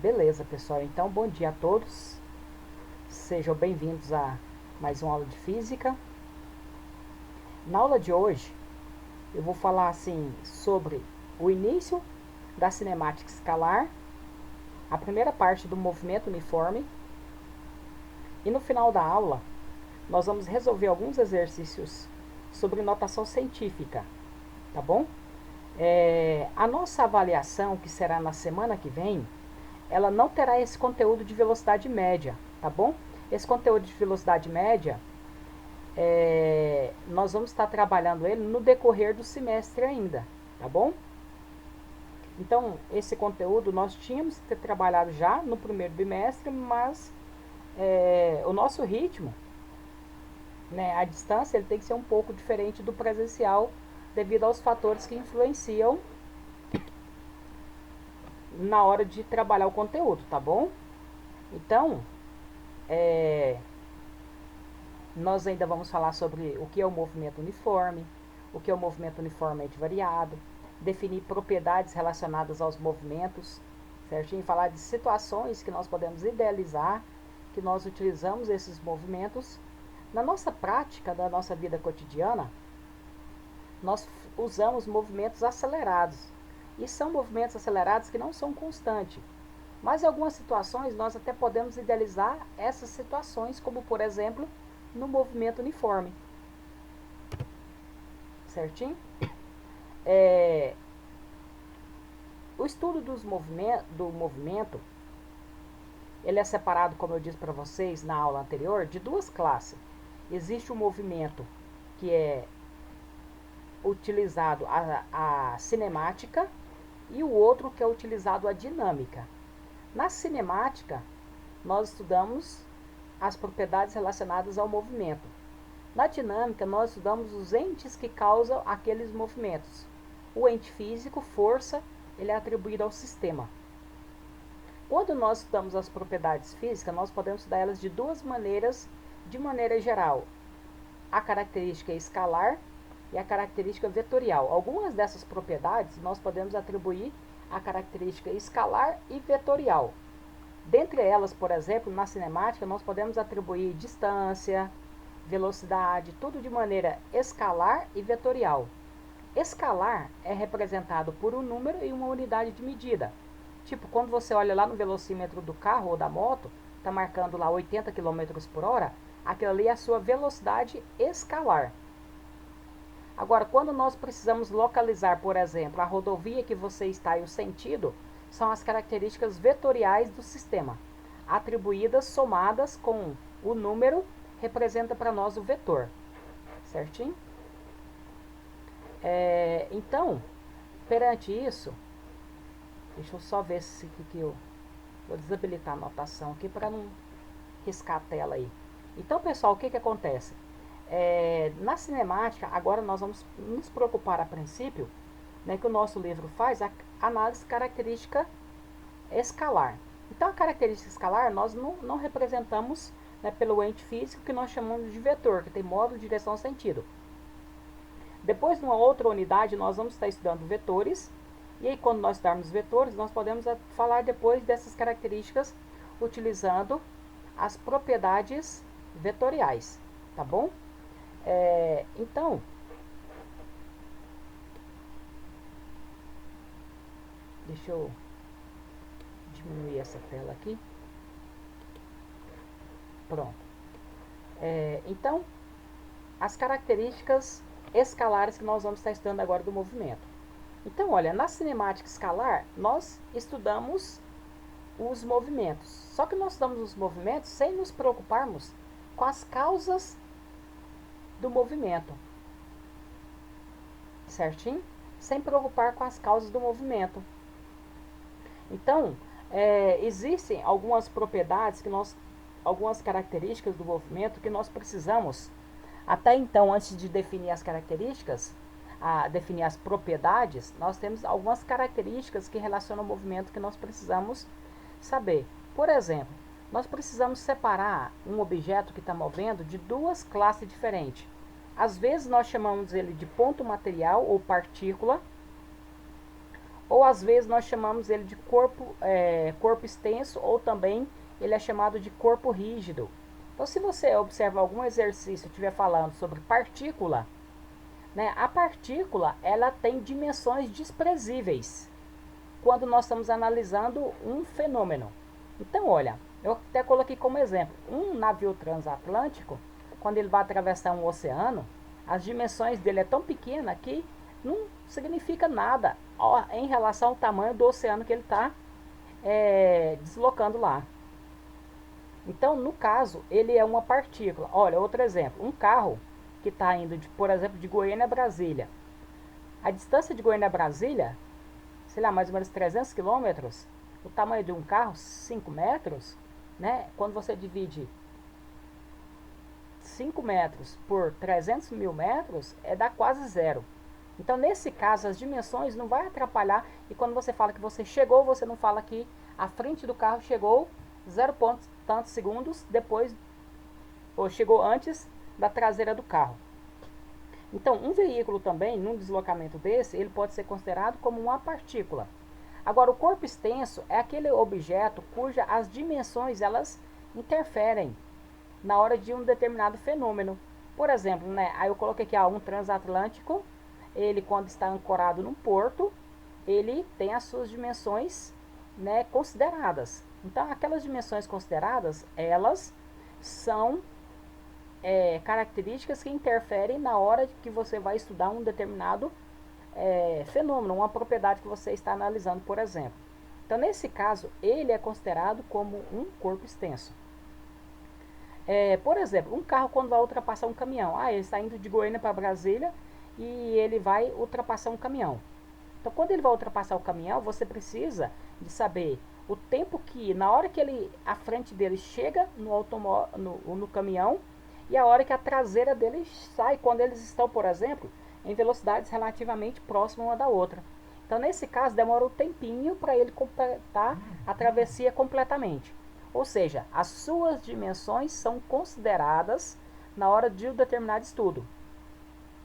Beleza, pessoal. Então, bom dia a todos. Sejam bem-vindos a mais uma aula de física. Na aula de hoje, eu vou falar assim sobre o início da cinemática escalar, a primeira parte do movimento uniforme, e no final da aula, nós vamos resolver alguns exercícios sobre notação científica, tá bom? A nossa avaliação, que será na semana que vem, ela não terá esse conteúdo de velocidade média, tá bom? Esse conteúdo de velocidade média, nós vamos estar trabalhando ele no decorrer do semestre ainda, tá bom? Então, esse conteúdo nós tínhamos que ter trabalhado já no primeiro bimestre, mas o nosso ritmo, né, a distância, ele tem que ser um pouco diferente do presencial devido aos fatores que influenciam na hora de trabalhar o conteúdo, tá bom? Então, nós ainda vamos falar sobre o que é o movimento uniforme, o que é o movimento uniformemente variado, definir propriedades relacionadas aos movimentos, certinho? Falar de situações que nós podemos idealizar, que nós utilizamos esses movimentos. Na nossa prática, da nossa vida cotidiana, nós usamos movimentos acelerados. E são movimentos acelerados que não são constantes. Mas em algumas situações nós até podemos idealizar essas situações, como por exemplo, no movimento uniforme. Certinho? O estudo do movimento, ele é separado, como eu disse para vocês na aula anterior, de duas classes. Existe o movimento que é utilizado a cinemática e o outro que é utilizado a dinâmica. Na cinemática, nós estudamos as propriedades relacionadas ao movimento. Na dinâmica, nós estudamos os entes que causam aqueles movimentos. O ente físico, força, ele é atribuído ao sistema. Quando nós estudamos as propriedades físicas, nós podemos estudar elas de duas maneiras, de maneira geral. A característica escalar e a característica vetorial. Algumas dessas propriedades nós podemos atribuir a característica escalar e vetorial. Dentre elas, por exemplo, na cinemática, nós podemos atribuir distância, velocidade, tudo de maneira escalar e vetorial. Escalar é representado por um número e uma unidade de medida. Tipo, quando você olha lá no velocímetro do carro ou da moto, está marcando lá 80 km por hora, aquilo ali é a sua velocidade escalar. Agora, quando nós precisamos localizar, por exemplo, a rodovia que você está e o sentido, são as características vetoriais do sistema, atribuídas, somadas com o número, representa para nós o vetor. Certinho? Então, perante isso, deixa eu só ver se que eu vou desabilitar a anotação aqui para não riscar a tela aí. Então, pessoal, o que acontece? Na cinemática, agora nós vamos nos preocupar a princípio, né, que o nosso livro faz a análise característica escalar. Então, a característica escalar nós não representamos, né, pelo ente físico que nós chamamos de vetor, que tem módulo, direção, sentido. Depois, numa outra unidade, nós vamos estar estudando vetores. E aí, quando nós estudarmos vetores, nós podemos falar depois dessas características utilizando as propriedades vetoriais, tá bom? Então, deixa eu diminuir essa tela aqui. Pronto. Então, as características escalares que nós vamos estar estudando agora do movimento. Então, olha, na cinemática escalar, nós estudamos os movimentos. Só que nós estudamos os movimentos sem nos preocuparmos com as causas do movimento. Certinho? Sem preocupar com as causas do movimento. Então, existem algumas propriedades que algumas características do movimento que nós precisamos, até então, antes de definir as características, definir as propriedades, nós temos algumas características que relacionam o movimento que nós precisamos saber. Por exemplo, nós precisamos separar um objeto que está movendo de duas classes diferentes. Às vezes nós chamamos ele de ponto material ou partícula, ou às vezes nós chamamos ele de corpo extenso, ou também ele é chamado de corpo rígido. Então, se você observa algum exercício estiver falando sobre partícula, né, a partícula ela tem dimensões desprezíveis quando nós estamos analisando um fenômeno. Então, olha, eu até coloquei como exemplo, um navio transatlântico, quando ele vai atravessar um oceano, as dimensões dele é tão pequena que não significa nada em relação ao tamanho do oceano que ele está deslocando lá. Então, no caso, ele é uma partícula. Olha, outro exemplo, um carro que está indo, por exemplo, de Goiânia a Brasília. A distância de Goiânia a Brasília, sei lá, mais ou menos 300 quilômetros, o tamanho de um carro, 5 metros, né? Quando você divide 5 metros por 300 mil metros, dá quase zero. Então, nesse caso, as dimensões não vai atrapalhar. E quando você fala que você chegou, você não fala que a frente do carro chegou 0 pontos tantos segundos depois, ou chegou antes da traseira do carro. Então, um veículo também, num deslocamento desse, ele pode ser considerado como uma partícula. Agora, o corpo extenso é aquele objeto cuja as dimensões elas interferem na hora de um determinado fenômeno. Por exemplo, né, aí eu coloquei aqui um transatlântico, ele quando está ancorado num porto, ele tem as suas dimensões, né, consideradas. Então, aquelas dimensões consideradas, elas são características que interferem na hora que você vai estudar um determinado fenômeno, uma propriedade que você está analisando, por exemplo. Então, nesse caso, ele é considerado como um corpo extenso. Por exemplo, um carro quando vai ultrapassar um caminhão. Ele está indo de Goiânia para Brasília e ele vai ultrapassar um caminhão. Então, quando ele vai ultrapassar o caminhão, você precisa de saber o tempo que, na hora que a frente dele chega no caminhão e a hora que a traseira dele sai, quando eles estão, por exemplo, em velocidades relativamente próximas uma da outra. Então, nesse caso, demora um tempinho para ele completar a travessia completamente. Ou seja, as suas dimensões são consideradas na hora de um determinado estudo.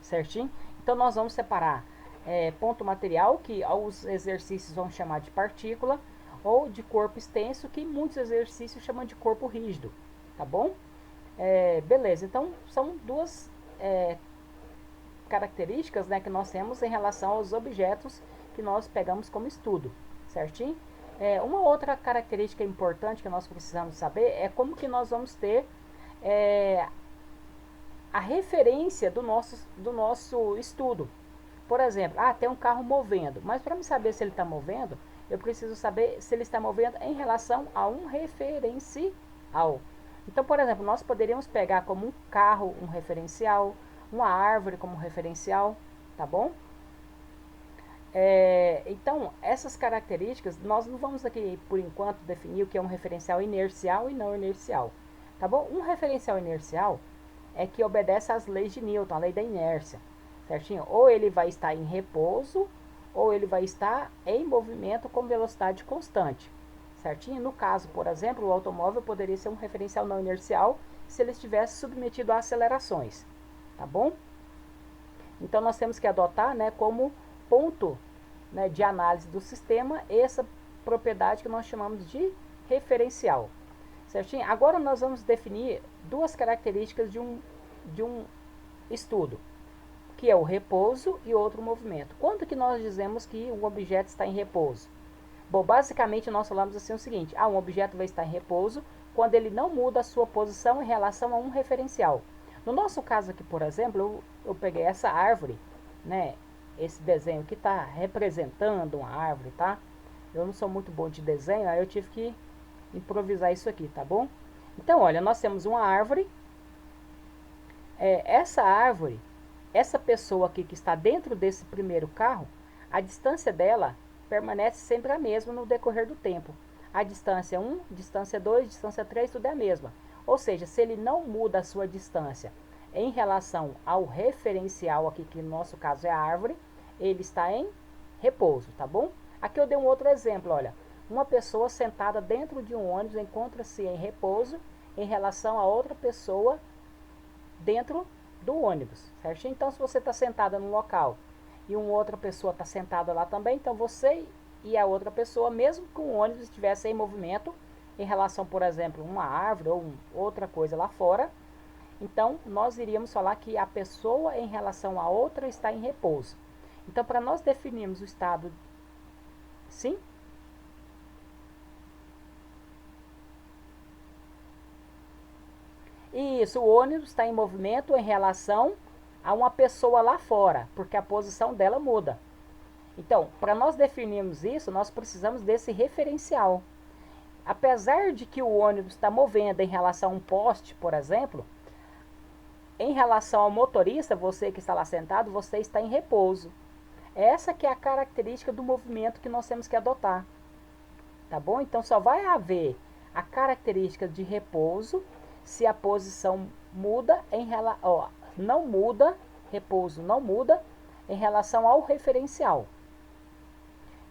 Certinho? Então, nós vamos separar ponto material, que os exercícios vão chamar de partícula, ou de corpo extenso, que muitos exercícios chamam de corpo rígido. Tá bom? Beleza, então são duas características, né, que nós temos em relação aos objetos que nós pegamos como estudo, certinho? Uma outra característica importante que nós precisamos saber é como que nós vamos ter a referência do nosso estudo. Por exemplo, tem um carro movendo, mas para me saber se ele está movendo, eu preciso saber se ele está movendo em relação a um referencial. Então, por exemplo, nós poderíamos pegar como um carro um referencial, uma árvore como referencial, tá bom? Então, essas características, nós não vamos aqui, por enquanto, definir o que é um referencial inercial e não inercial, tá bom? Um referencial inercial é que obedece às leis de Newton, a lei da inércia, certinho? Ou ele vai estar em repouso, ou ele vai estar em movimento com velocidade constante, certinho? No caso, por exemplo, o automóvel poderia ser um referencial não inercial se ele estivesse submetido a acelerações, tá bom? Então, nós temos que adotar, né, como ponto, né, de análise do sistema essa propriedade que nós chamamos de referencial, certinho? Agora nós vamos definir duas características de um estudo, que é o repouso e outro movimento. Quando que nós dizemos que um objeto está em repouso? Bom, basicamente nós falamos assim o seguinte: um objeto vai estar em repouso quando ele não muda a sua posição em relação a um referencial. No nosso caso aqui, por exemplo, eu peguei essa árvore, né? Esse desenho que está representando uma árvore, tá? Eu não sou muito bom de desenho, aí eu tive que improvisar isso aqui, tá bom? Então, olha, nós temos uma árvore. Essa árvore, essa pessoa aqui que está dentro desse primeiro carro, a distância dela permanece sempre a mesma no decorrer do tempo. A distância 1, distância 2, distância 3, tudo é a mesma. Ou seja, se ele não muda a sua distância em relação ao referencial aqui, que no nosso caso é a árvore, ele está em repouso, tá bom? Aqui eu dei um outro exemplo, olha. Uma pessoa sentada dentro de um ônibus encontra-se em repouso em relação a outra pessoa dentro do ônibus, certo? Então, se você está sentada num local e uma outra pessoa está sentada lá também, então você e a outra pessoa, mesmo que o ônibus estivesse em movimento, em relação, por exemplo, a uma árvore ou outra coisa lá fora, então nós iríamos falar que a pessoa em relação à outra está em repouso. Então, para nós definirmos o estado, sim? Isso, o ônibus está em movimento em relação a uma pessoa lá fora, porque a posição dela muda. Então, para nós definirmos isso, nós precisamos desse referencial. Apesar de que o ônibus está movendo em relação a um poste, por exemplo, em relação ao motorista, você que está lá sentado, você está em repouso. Essa que é a característica do movimento que nós temos que adotar. Tá bom? Então só vai haver a característica de repouso se a posição muda em relação, não muda, repouso não muda em relação ao referencial.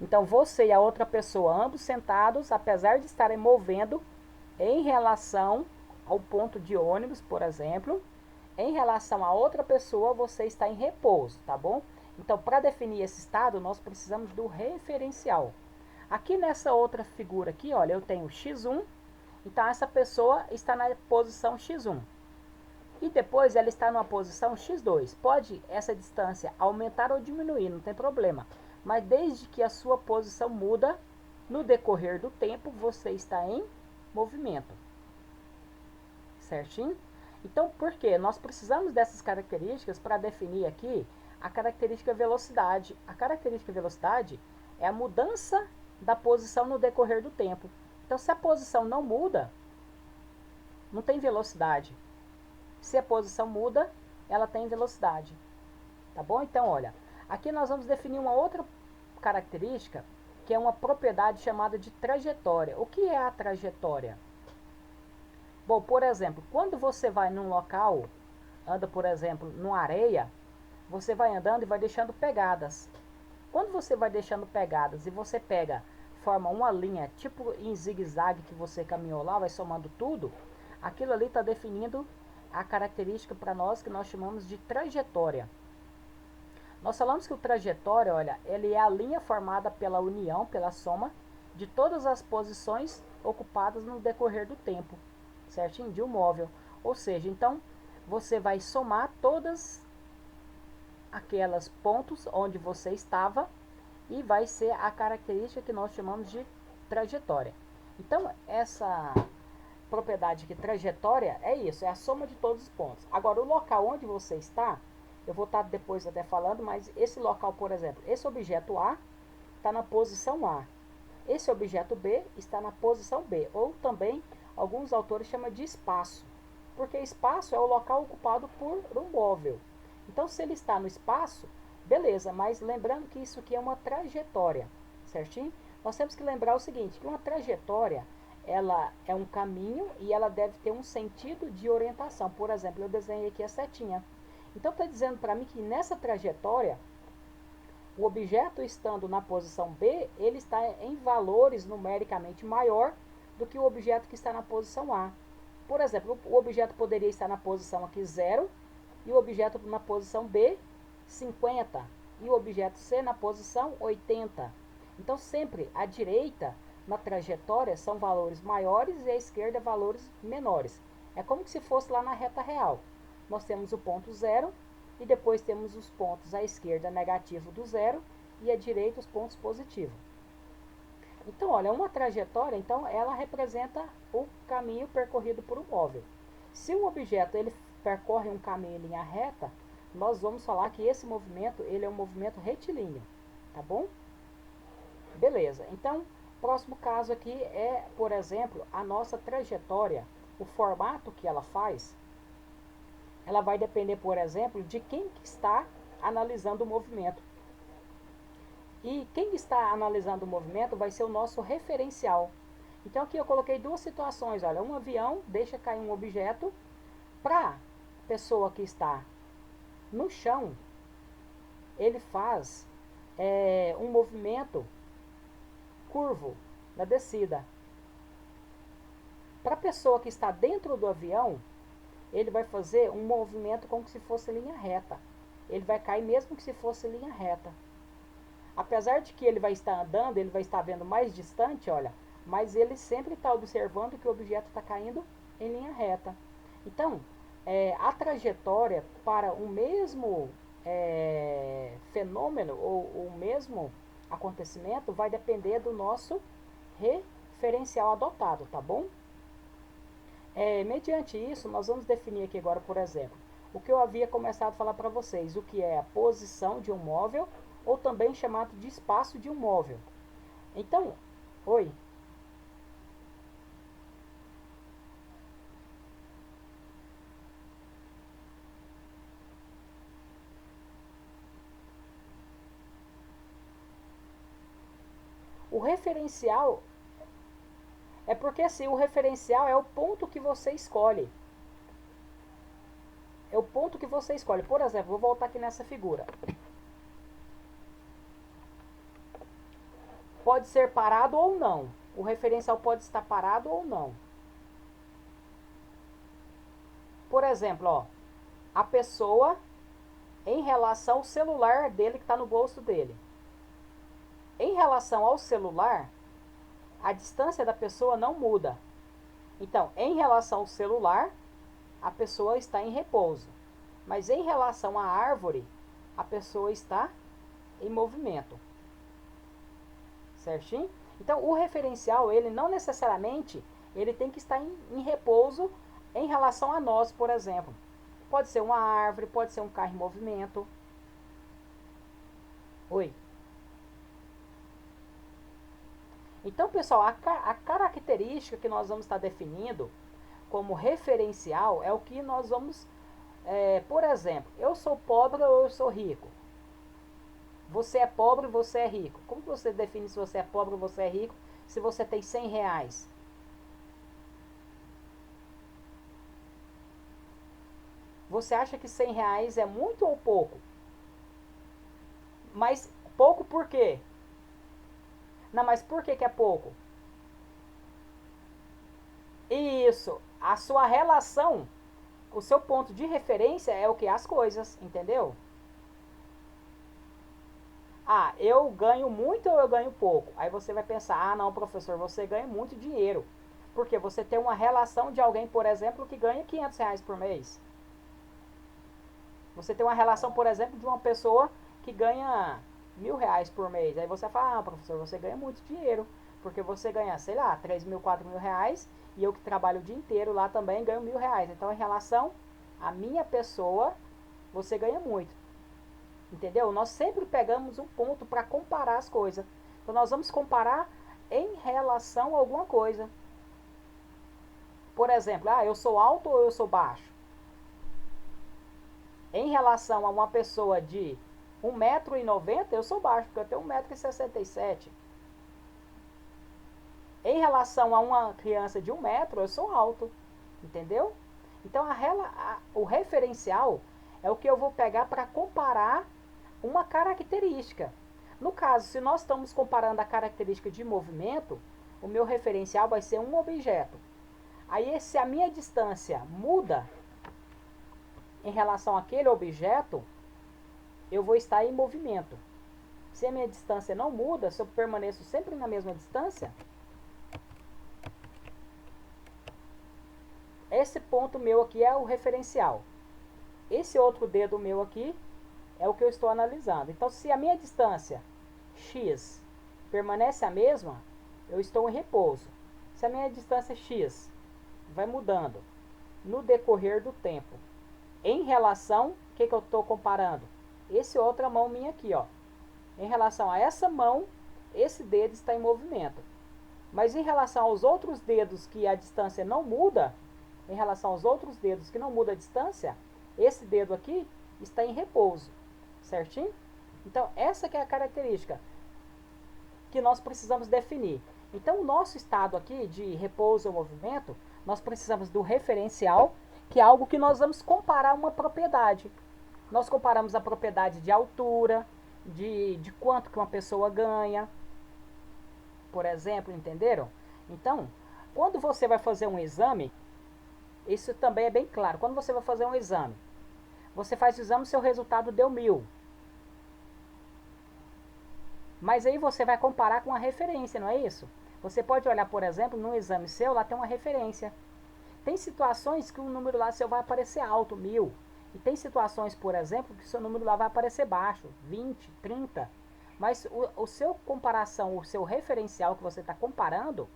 Então você e a outra pessoa, ambos sentados, apesar de estarem movendo em relação ao ponto de ônibus, por exemplo, em relação a outra pessoa, você está em repouso, tá bom? Então, para definir esse estado, nós precisamos do referencial. Aqui nessa outra figura aqui, olha, eu tenho x1, então essa pessoa está na posição x1. E depois ela está numa posição x2. Pode essa distância aumentar ou diminuir, não tem problema. Mas desde que a sua posição muda, no decorrer do tempo, você está em movimento. Certinho? Então, por quê? Nós precisamos dessas características para definir aqui a característica velocidade. A característica velocidade é a mudança da posição no decorrer do tempo. Então, se a posição não muda, não tem velocidade. Se a posição muda, ela tem velocidade. Tá bom? Então, olha, aqui nós vamos definir uma outra característica, que é uma propriedade chamada de trajetória. O que é a trajetória? Bom, por exemplo, quando você vai num local, anda, por exemplo, numa areia, você vai andando e vai deixando pegadas. Quando você vai deixando pegadas e você forma uma linha, tipo em zigue-zague que você caminhou lá, vai somando tudo, aquilo ali está definindo a característica para nós que nós chamamos de trajetória. Nós falamos que o trajetória, olha, ele é a linha formada pela união, pela soma de todas as posições ocupadas no decorrer do tempo, certinho? De um móvel. Ou seja, então, você vai somar todas aquelas pontos onde você estava e vai ser a característica que nós chamamos de trajetória. Então, essa propriedade aqui, trajetória, é isso, é a soma de todos os pontos. Agora, o local onde você está, eu vou estar depois até falando, mas esse local, por exemplo, esse objeto A está na posição A. Esse objeto B está na posição B, ou também alguns autores chamam de espaço, porque espaço é o local ocupado por um móvel. Então, se ele está no espaço, beleza, mas lembrando que isso aqui é uma trajetória, certinho? Nós temos que lembrar o seguinte, que uma trajetória, ela é um caminho e ela deve ter um sentido de orientação. Por exemplo, eu desenhei aqui a setinha. Então, está dizendo para mim que nessa trajetória, o objeto estando na posição B, ele está em valores numericamente maior do que o objeto que está na posição A. Por exemplo, o objeto poderia estar na posição aqui 0, e o objeto na posição B, 50, e o objeto C na posição 80. Então, sempre à direita, na trajetória, são valores maiores e à esquerda, valores menores. É como se fosse lá na reta real. Nós temos o ponto 0, e depois temos os pontos à esquerda negativo do 0 e à direita os pontos positivos. Então, olha, uma trajetória, então, ela representa o caminho percorrido por um móvel. Se um objeto ele percorre um caminho em linha reta, nós vamos falar que esse movimento ele é um movimento retilíneo, tá bom? Beleza, então, próximo caso aqui é, por exemplo, a nossa trajetória, o formato que ela faz, ela vai depender, por exemplo, de quem está analisando o movimento. E quem está analisando o movimento vai ser o nosso referencial. Então aqui eu coloquei duas situações, olha, um avião deixa cair um objeto, para a pessoa que está no chão, ele faz um movimento curvo na descida. Para a pessoa que está dentro do avião, ele vai fazer um movimento como se fosse linha reta. ele vai cair mesmo que se fosse linha reta. Apesar de que ele vai estar andando, ele vai estar vendo mais distante, olha, mas ele sempre está observando que o objeto está caindo em linha reta. Então, a trajetória para o mesmo fenômeno ou o mesmo acontecimento vai depender do nosso referencial adotado, tá bom? Mediante isso, nós vamos definir aqui agora, por exemplo, o que eu havia começado a falar para vocês, o que é a posição de um móvel, ou também chamado de espaço de um móvel. Então, oi. O referencial é porque assim, o referencial é o ponto que você escolhe. É o ponto que você escolhe. Por exemplo, vou voltar aqui nessa figura. Pode ser parado ou não. O referencial pode estar parado ou não. Por exemplo, ó, a pessoa em relação ao celular dele que está no bolso dele. Em relação ao celular, a distância da pessoa não muda. Então, em relação ao celular, a pessoa está em repouso. Mas em relação à árvore, a pessoa está em movimento. Certinho? Então, o referencial, ele não necessariamente ele tem que estar em repouso em relação a nós, por exemplo. Pode ser uma árvore, pode ser um carro em movimento. Oi. Então, pessoal, a característica que nós vamos estar definindo como referencial é o que nós vamos, por exemplo, eu sou pobre ou eu sou rico? Você é pobre, você é rico. Como você define se você é pobre ou você é rico se você tem 100 reais? Você acha que 100 reais é muito ou pouco? Mas pouco por quê? Não, mas por que é pouco? Isso, a sua relação, o seu ponto de referência é o que? As coisas, entendeu? Ah, eu ganho muito ou eu ganho pouco? Aí você vai pensar, ah não, professor, você ganha muito dinheiro. Porque você tem uma relação de alguém, por exemplo, que ganha 500 reais por mês. Você tem uma relação, por exemplo, de uma pessoa que ganha 1.000 reais por mês. Aí você fala, ah, professor, você ganha muito dinheiro. Porque você ganha, sei lá, 3.000, 4.000 reais. E eu que trabalho o dia inteiro lá também ganho 1.000 reais. Então, em relação à minha pessoa, você ganha muito. Entendeu? Nós sempre pegamos um ponto para comparar as coisas. Então, nós vamos comparar em relação a alguma coisa. Por exemplo, ah, eu sou alto ou eu sou baixo? Em relação a uma pessoa de 1,90 m, eu sou baixo, porque eu tenho 1,67 m. Em relação a uma criança de 1 m, eu sou alto. Entendeu? Então, o referencial é o que eu vou pegar para comparar uma característica. No caso, se nós estamos comparando a característica de movimento, o meu referencial vai ser um objeto. Aí, se a minha distância muda em relação àquele objeto, eu vou estar em movimento. Se a minha distância não muda, se eu permaneço sempre na mesma distância, esse ponto meu aqui é o referencial. Esse outro dedo meu aqui é o que eu estou analisando. Então, se a minha distância x permanece a mesma, eu estou em repouso. Se a minha distância x vai mudando no decorrer do tempo, em relação, o que eu estou comparando? Esse outra mão minha aqui, ó. Em relação a essa mão, esse dedo está em movimento. Mas em relação aos outros dedos que a distância não muda, em relação aos outros dedos que não muda a distância, esse dedo aqui está em repouso. Certinho? Então, essa que é a característica que nós precisamos definir. Então, o nosso estado aqui de repouso ou movimento, nós precisamos do referencial, que é algo que nós vamos comparar uma propriedade. Nós comparamos a propriedade de altura, de quanto que uma pessoa ganha, por exemplo, entenderam? Então, quando você vai fazer um exame, isso também é bem claro. Quando você vai fazer um exame, Você faz o exame, seu resultado deu 1000. Mas aí você vai comparar com a referência, não é isso? Você pode olhar, por exemplo, no exame seu, lá tem uma referência. Tem situações que o número lá seu vai aparecer alto, 1000. E tem situações, por exemplo, que o seu número lá vai aparecer baixo, 20, 30. Mas o seu comparação, o seu referencial que você está comparando,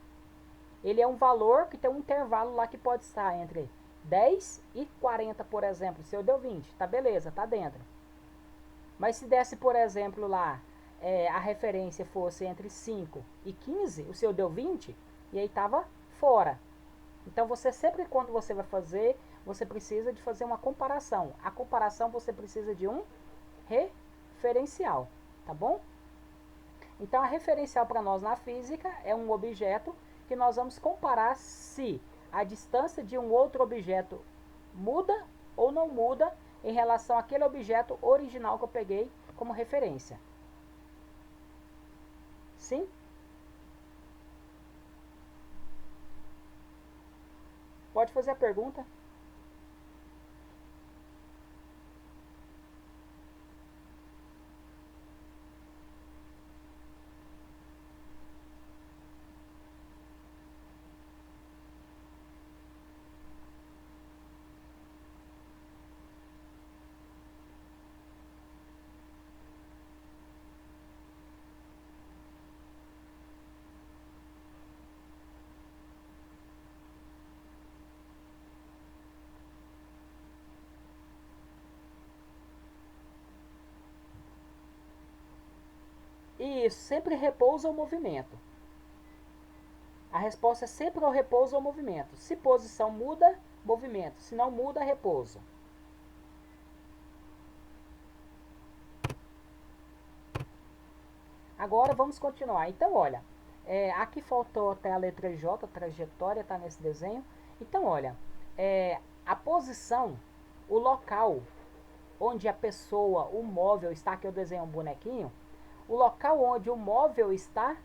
ele é um valor que tem um intervalo lá que pode estar entre 10 e 40, por exemplo. Se eu deu 20, tá beleza, tá dentro. Mas se desse, por exemplo, lá, a referência fosse entre 5 e 15, o seu deu 20, e aí estava fora. Então você sempre, quando você vai fazer, você precisa de fazer uma comparação. A comparação você precisa de um referencial, tá bom? Então a referencial para nós na física é um objeto que nós vamos comparar se a distância de um outro objeto muda ou não muda em relação àquele objeto original que eu peguei como referência. Sim? Pode fazer a pergunta. Isso, sempre repouso ou movimento. A resposta é sempre ao repouso ou movimento. Se posição muda, movimento. Se não muda, repouso. Agora vamos continuar. Então, olha, aqui faltou até a letra J, trajetória, está nesse desenho. Então, olha, a posição, o local onde a pessoa, o móvel está, que eu desenho um bonequinho, o local onde o móvel está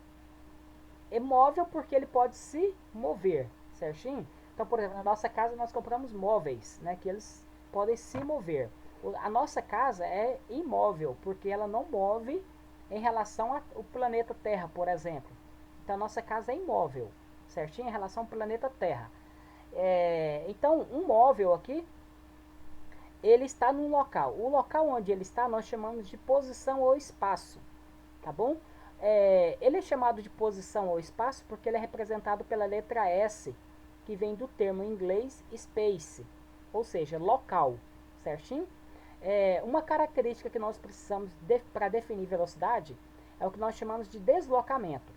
é móvel porque ele pode se mover, certinho? Então, por exemplo, na nossa casa nós compramos móveis, né, que eles podem se mover. A nossa casa é imóvel porque ela não move em relação ao planeta Terra, por exemplo. Então, a nossa casa é imóvel, certinho? Em relação ao planeta Terra. Então, um móvel aqui, ele está num local. O local onde ele está, nós chamamos de posição ou espaço, tá bom? Ele é chamado de posição ou espaço porque ele é representado pela letra S, que vem do termo em inglês space, ou seja, local, certinho? Uma característica que nós precisamos para definir velocidade é o que nós chamamos de deslocamento.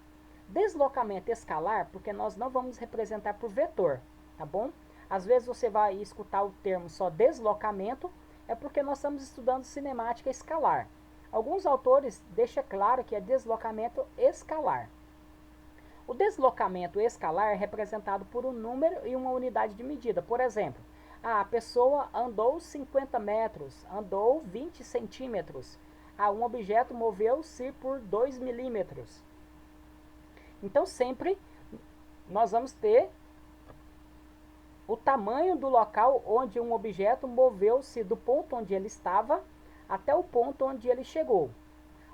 Deslocamento escalar, porque nós não vamos representar por vetor, tá bom? Às vezes você vai escutar o termo só deslocamento, é porque nós estamos estudando cinemática escalar. Alguns autores deixam claro que é deslocamento escalar. O deslocamento escalar é representado por um número e uma unidade de medida. Por exemplo, a pessoa andou 50 metros, andou 20 centímetros. Um objeto moveu-se por 2 milímetros. Então, sempre nós vamos ter o tamanho do local onde um objeto moveu-se do ponto onde ele estava até o ponto onde ele chegou.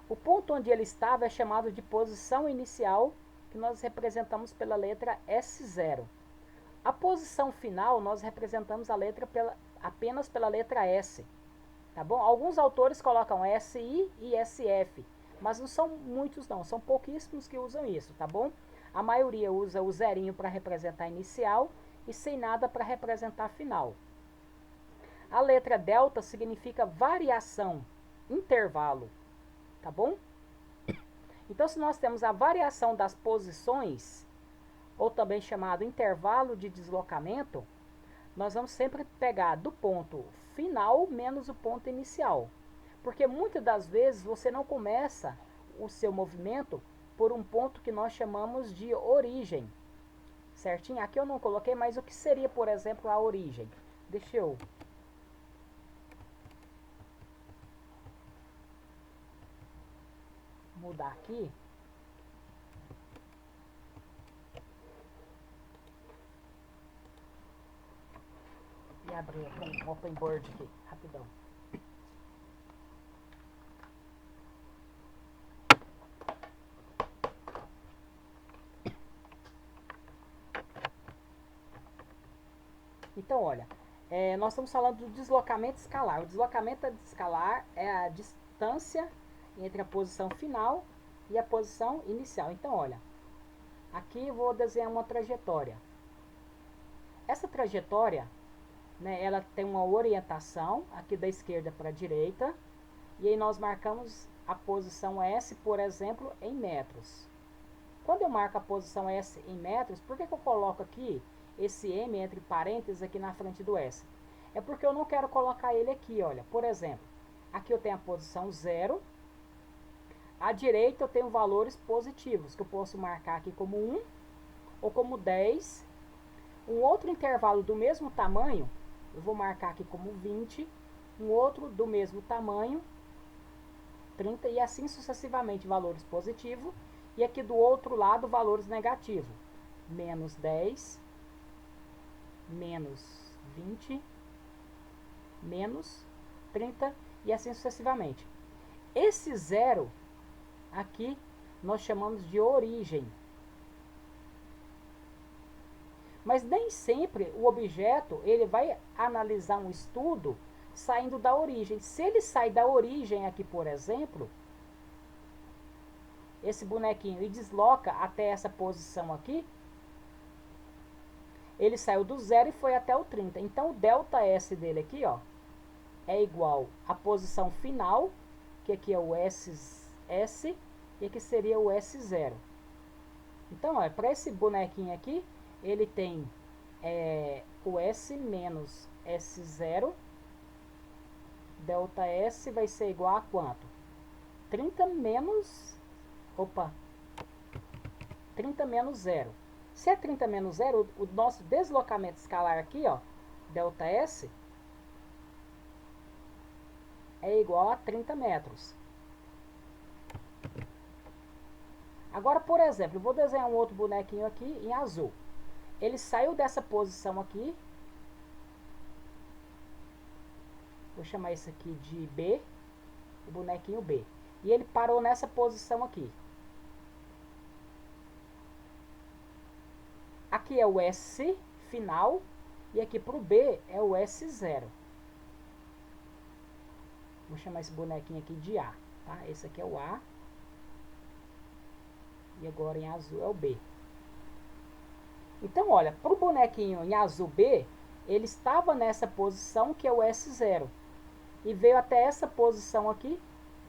O ponto onde ele estava é chamado de posição inicial, que nós representamos pela letra S0. A posição final nós representamos a letra apenas pela letra S. Tá bom? Alguns autores colocam SI e SF, mas não são muitos não, são pouquíssimos que usam isso, tá bom? A maioria usa o zerinho para representar inicial e sem nada para representar final. A letra delta significa variação, intervalo, tá bom? Então, se nós temos a variação das posições, ou também chamado intervalo de deslocamento, nós vamos sempre pegar do ponto final menos o ponto inicial. Porque muitas das vezes você não começa o seu movimento por um ponto que nós chamamos de origem. Certinho? Aqui eu não coloquei, mas o que seria, por exemplo, a origem? Deixa eu mudar aqui. E abrir um open board aqui, rapidão. Então, olha, nós estamos falando do deslocamento escalar. O deslocamento escalar é a distância entre a posição final e a posição inicial. Então, olha, aqui eu vou desenhar uma trajetória. Essa trajetória, né, ela tem uma orientação aqui da esquerda para a direita. E aí nós marcamos a posição S, por exemplo, em metros. Quando eu marco a posição S em metros, por que eu coloco aqui esse M entre parênteses aqui na frente do S? É porque eu não quero colocar ele aqui, olha. Por exemplo, aqui eu tenho a posição 0. À direita eu tenho valores positivos, que eu posso marcar aqui como 1 ou como 10. Um outro intervalo do mesmo tamanho, eu vou marcar aqui como 20. Um outro do mesmo tamanho, 30, e assim sucessivamente, valores positivos. E aqui do outro lado, valores negativos. Menos 10, menos 20, menos 30 e assim sucessivamente. Esse zero aqui nós chamamos de origem. Mas nem sempre o objeto ele vai analisar um estudo saindo da origem. Se ele sai da origem aqui, por exemplo, esse bonequinho e desloca até essa posição aqui, ele saiu do 0 e foi até o 30. Então o delta S dele aqui, ó, é igual à posição final, que aqui é o S, e aqui seria o S0. Então, para esse bonequinho aqui, ele tem o S menos S0. Delta S vai ser igual a quanto? 30 menos... Opa! 30 menos 0. Se é 30 menos 0, o nosso deslocamento escalar aqui, ó, delta S, é igual a 30 metros. Agora, por exemplo, eu vou desenhar um outro bonequinho aqui em azul. Ele saiu dessa posição aqui. Vou chamar isso aqui de B, o bonequinho B. E ele parou nessa posição aqui. Aqui é o S final e aqui para o B é o S0. Vou chamar esse bonequinho aqui de A, tá? Esse aqui é o A. E agora em azul é o B. Então, olha, para o bonequinho em azul B, ele estava nessa posição que é o S0. E veio até essa posição aqui,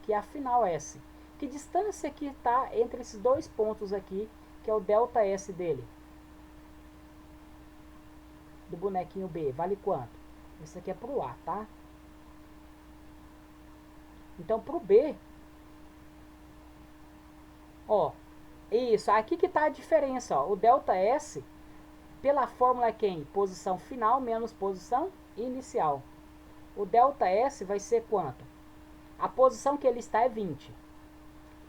que é a final S. Que distância que está entre esses dois pontos aqui, que é o delta S dele? Do bonequinho B, vale quanto? Esse aqui é para o A, tá? Então, para o B, ó, isso, aqui que está a diferença, ó. O delta S, pela fórmula é quem? Posição final menos posição inicial. O delta S vai ser quanto? A posição que ele está é 20.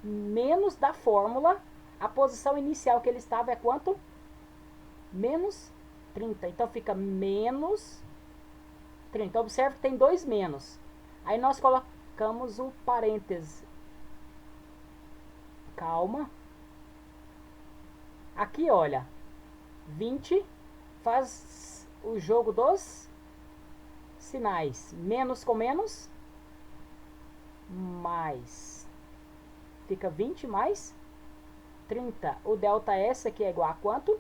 Menos da fórmula, a posição inicial que ele estava é quanto? Menos 30. Então fica menos 30. Observe que tem dois menos. Aí nós colocamos o parêntese. Calma. Aqui, olha. 20 faz o jogo dos sinais. Menos com menos, mais. Fica 20 mais 30. O delta S aqui é igual a quanto?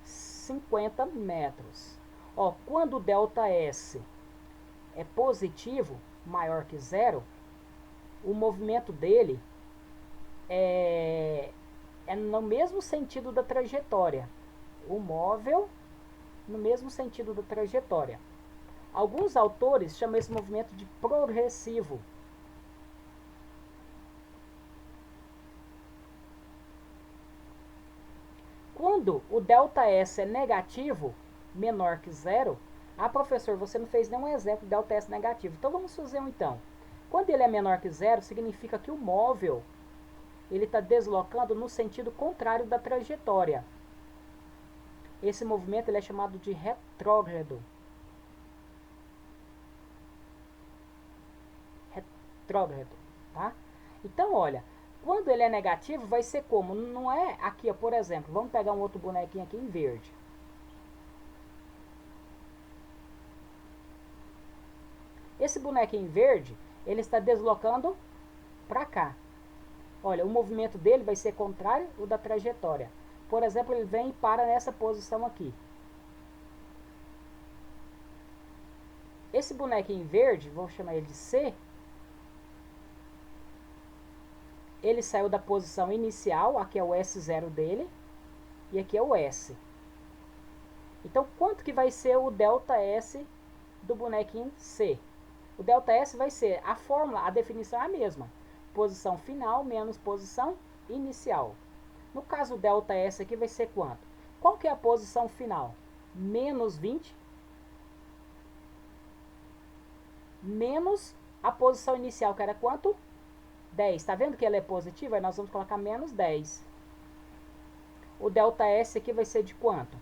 50 metros. Ó, quando o delta S é positivo, maior que zero, o movimento dele é no mesmo sentido da trajetória. O móvel no mesmo sentido da trajetória. Alguns autores chamam esse movimento de progressivo. Quando o delta S é negativo, menor que zero, professor, você não fez nenhum exemplo de delta S negativo. Então vamos fazer um então. Quando ele é menor que zero, significa que o móvel ele está deslocando no sentido contrário da trajetória. Esse movimento ele é chamado de retrógrado. Retrógrado, tá? Então, olha, quando ele é negativo, vai ser como? Não é aqui, ó, por exemplo, vamos pegar um outro bonequinho aqui em verde. Esse bonequinho verde, ele está deslocando para cá. Olha, o movimento dele vai ser contrário ao da trajetória. Por exemplo, ele vem e para nessa posição aqui. Esse bonequinho verde, vou chamar ele de C, ele saiu da posição inicial, aqui é o S0 dele, e aqui é o S. Então, quanto que vai ser o ΔS do bonequinho C? O ΔS vai ser, a fórmula, a definição é a mesma. Posição final menos posição inicial. No caso, o ΔS aqui vai ser quanto? Qual que é a posição final? Menos 20 menos a posição inicial, que era quanto? 10. Tá vendo que ela é positiva? Aí nós vamos colocar menos 10. O ΔS aqui vai ser de quanto?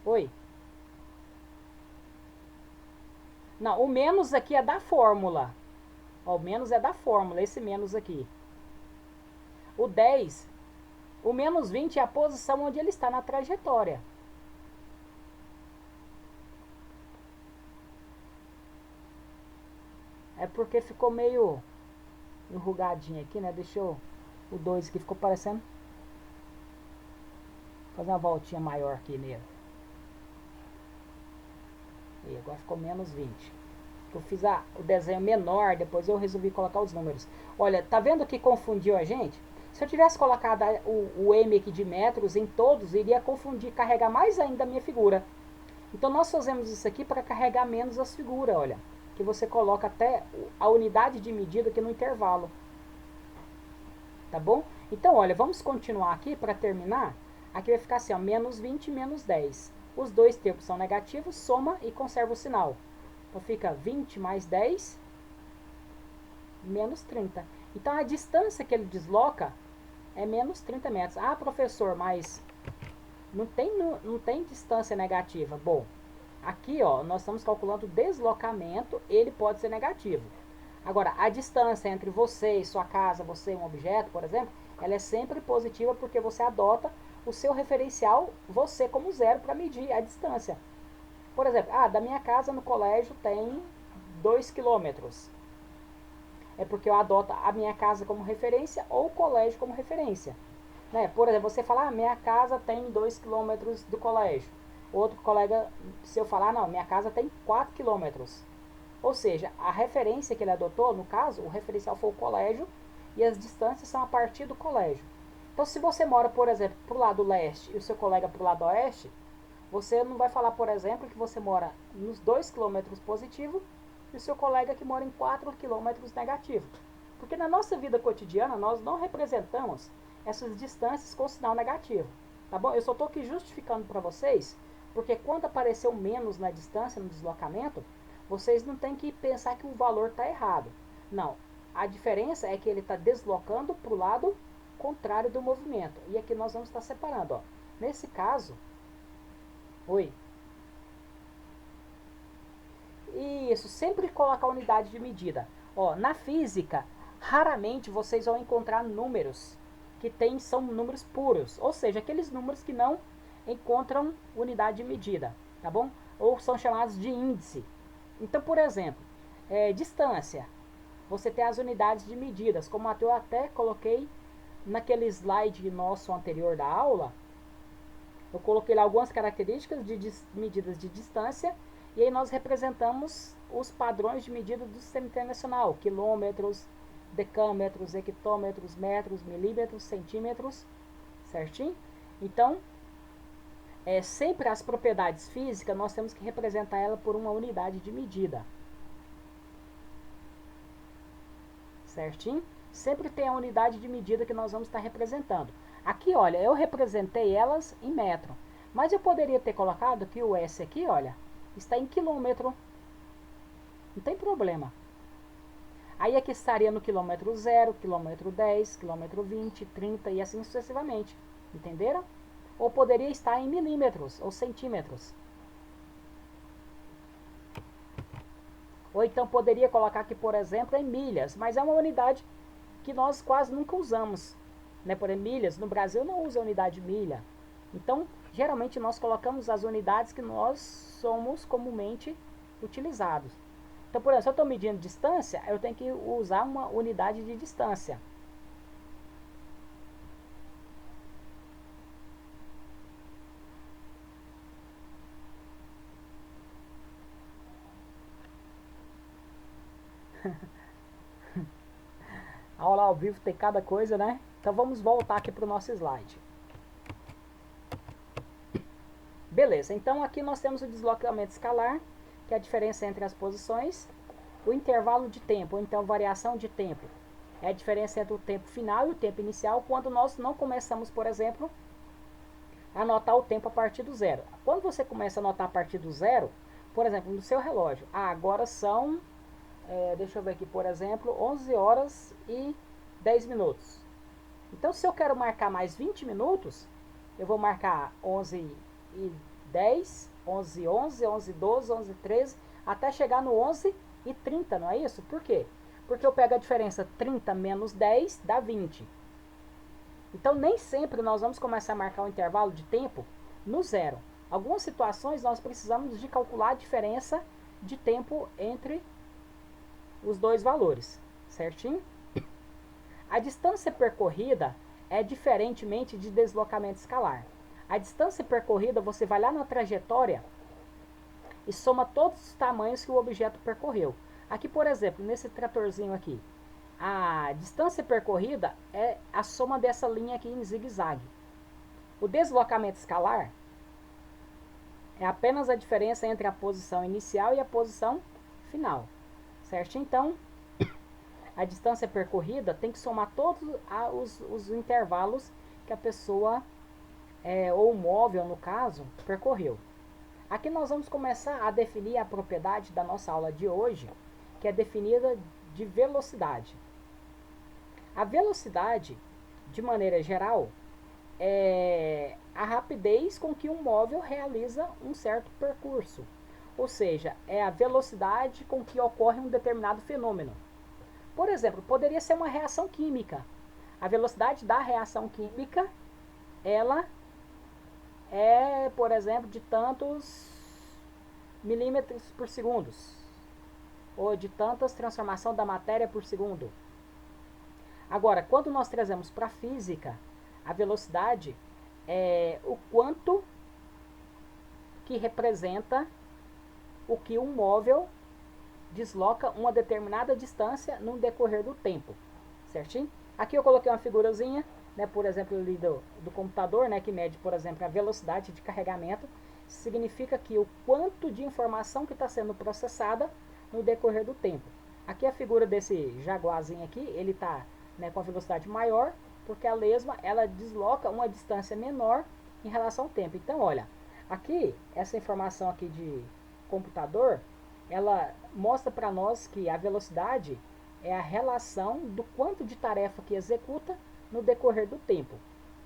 Oi? Não, o menos aqui é da fórmula. Ó, o menos é da fórmula, esse menos aqui. O 10, o menos 20 é a posição onde ele está na trajetória. É porque ficou meio enrugadinho aqui, né? Deixou o 2 aqui, ficou parecendo. Vou fazer uma voltinha maior aqui nele. E agora ficou menos 20. Eu fiz o desenho menor, depois eu resolvi colocar os números. Olha, tá vendo que confundiu a gente? Se eu tivesse colocado o M aqui de metros em todos, iria confundir, carregar mais ainda a minha figura. Então nós fazemos isso aqui para carregar menos as figuras, olha. Que você coloca até a unidade de medida aqui no intervalo. Tá bom? Então, olha, vamos continuar aqui para terminar. Aqui vai ficar assim, ó, menos 20 menos 10. Os dois termos são negativos, soma e conserva o sinal. Então fica 20 mais 10 menos 30. Então a distância que ele desloca é menos 30 metros. Ah, professor, mas não tem distância negativa. Bom, aqui ó, nós estamos calculando o deslocamento, ele pode ser negativo. Agora, a distância entre você e sua casa, você e um objeto, por exemplo, ela é sempre positiva porque você adota o seu referencial, você como zero, para medir a distância. Por exemplo, da minha casa no colégio tem 2 quilômetros. É porque eu adoto a minha casa como referência ou o colégio como referência. Né? Por exemplo, você fala, minha casa tem 2 quilômetros do colégio. Outro colega, se eu falar, não, minha casa tem 4 quilômetros. Ou seja, a referência que ele adotou, no caso, o referencial foi o colégio e as distâncias são a partir do colégio. Então, se você mora, por exemplo, para o lado leste e o seu colega para o lado oeste, você não vai falar, por exemplo, que você mora nos 2 quilômetros positivo e o seu colega que mora em 4 quilômetros negativo. Porque na nossa vida cotidiana, nós não representamos essas distâncias com sinal negativo. Tá bom? Eu só estou aqui justificando para vocês, porque quando apareceu menos na distância, no deslocamento, vocês não tem que pensar que o valor está errado. Não. A diferença é que ele está deslocando para o lado contrário do movimento. E aqui nós vamos estar separando. Ó. Nesse caso... Oi? Isso, sempre coloca a unidade de medida. Ó, na física, raramente vocês vão encontrar números que são números puros. Ou seja, aqueles números que não encontram unidade de medida. Tá bom? Ou são chamados de índice. Então, por exemplo, distância. Você tem as unidades de medidas, como eu até coloquei naquele slide nosso anterior da aula. Eu coloquei lá algumas características de medidas de distância e aí nós representamos os padrões de medida do sistema internacional, quilômetros, decâmetros, hectômetros, metros, milímetros, centímetros, certinho? Então, sempre as propriedades físicas, nós temos que representar ela por uma unidade de medida. Certinho? Sempre tem a unidade de medida que nós vamos estar representando. Aqui, olha, eu representei elas em metro. Mas eu poderia ter colocado que o S aqui, olha, está em quilômetro. Não tem problema. Aí aqui estaria no quilômetro 0, quilômetro 10, quilômetro 20, 30 e assim sucessivamente. Entenderam? Ou poderia estar em milímetros ou centímetros. Ou então poderia colocar aqui, por exemplo, em milhas, mas é uma unidade que nós quase nunca usamos. Né? Por exemplo, milhas, no Brasil não usa a unidade milha. Então, geralmente nós colocamos as unidades que nós somos comumente utilizados. Então, por exemplo, se eu estou medindo distância, eu tenho que usar uma unidade de distância. A aula ao vivo tem cada coisa, né? Então vamos voltar aqui para o nosso slide. Beleza, então aqui nós temos o deslocamento escalar, que é a diferença entre as posições. O intervalo de tempo, ou então variação de tempo, é a diferença entre o tempo final e o tempo inicial, quando nós não começamos, por exemplo, a anotar o tempo a partir do zero. Quando você começa a anotar a partir do zero, por exemplo, no seu relógio, agora são, deixa eu ver aqui, por exemplo, 11 horas e 10 minutos. Então, se eu quero marcar mais 20 minutos, eu vou marcar 11 e 10, 11 e 11, 11 e 12, 11 e 13, até chegar no 11 e 30, não é isso? Por quê? Porque eu pego a diferença 30 menos 10 dá 20. Então, nem sempre nós vamos começar a marcar um intervalo de tempo no zero. Algumas situações nós precisamos de calcular a diferença de tempo entre os dois valores, certinho? A distância percorrida é diferentemente de deslocamento escalar. A distância percorrida, você vai lá na trajetória e soma todos os tamanhos que o objeto percorreu. Aqui, por exemplo, nesse tratorzinho aqui, a distância percorrida é a soma dessa linha aqui em zigue-zague. O deslocamento escalar é apenas a diferença entre a posição inicial e a posição final, certo? Então, a distância percorrida tem que somar todos os intervalos que a pessoa, ou o móvel no caso, percorreu. Aqui nós vamos começar a definir a propriedade da nossa aula de hoje, que é definida de velocidade. A velocidade, de maneira geral, é a rapidez com que um móvel realiza um certo percurso. Ou seja, é a velocidade com que ocorre um determinado fenômeno. Por exemplo, poderia ser uma reação química. A velocidade da reação química, ela é, por exemplo, de tantos milímetros por segundo, ou de tantas transformação da matéria por segundo. Agora, quando nós trazemos para a física, a velocidade é o quanto que representa o que um móvel desloca uma determinada distância no decorrer do tempo, certinho? Aqui eu coloquei uma figurazinha, né, por exemplo, ali do computador, né, que mede, por exemplo, a velocidade de carregamento. Significa que o quanto de informação que está sendo processada no decorrer do tempo. Aqui a figura desse jaguarzinho aqui, ele está, né, com a velocidade maior, porque a lesma ela desloca uma distância menor em relação ao tempo. Então, olha, aqui essa informação aqui de computador, ela mostra para nós que a velocidade é a relação do quanto de tarefa que executa no decorrer do tempo,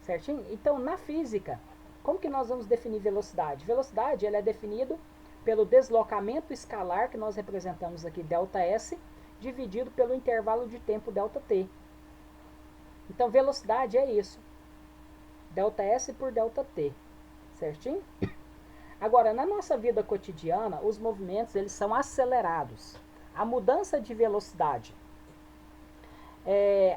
certinho? Então, na física, como que nós vamos definir velocidade? Velocidade ela é definido pelo deslocamento escalar, que nós representamos aqui, ΔS, dividido pelo intervalo de tempo ΔT. Então, velocidade é isso, ΔS por ΔT, certinho? Agora, na nossa vida cotidiana, os movimentos eles são acelerados. A mudança de velocidade.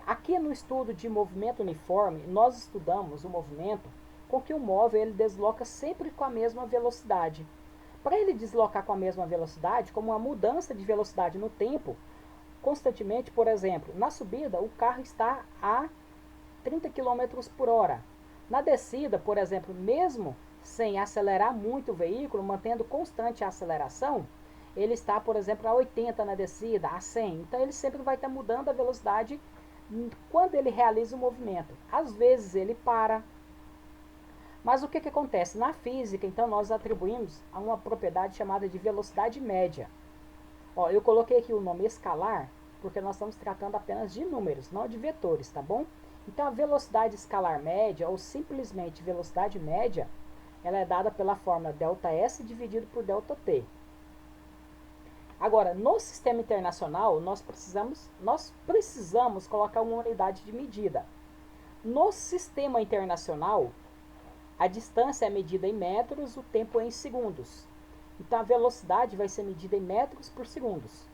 Aqui no estudo de movimento uniforme, nós estudamos o movimento com que o móvel ele desloca sempre com a mesma velocidade. Para ele deslocar com a mesma velocidade, como uma mudança de velocidade no tempo, constantemente, por exemplo, na subida o carro está a 30 km por hora. Na descida, por exemplo, mesmo sem acelerar muito o veículo, mantendo constante a aceleração, ele está, por exemplo, a 80 na descida, a 100. Então, ele sempre vai estar mudando a velocidade quando ele realiza o movimento. Às vezes, ele para. Mas o que acontece? Na física, então, nós atribuímos a uma propriedade chamada de velocidade média. Ó, eu coloquei aqui o nome escalar, porque nós estamos tratando apenas de números, não de vetores, tá bom? Então, a velocidade escalar média, ou simplesmente velocidade média, ela é dada pela fórmula ΔS dividido por ΔT. Agora, no sistema internacional, nós precisamos colocar uma unidade de medida. No sistema internacional, A distância é medida em metros, o tempo é em segundos. Então, a velocidade vai ser medida em metros por segundos.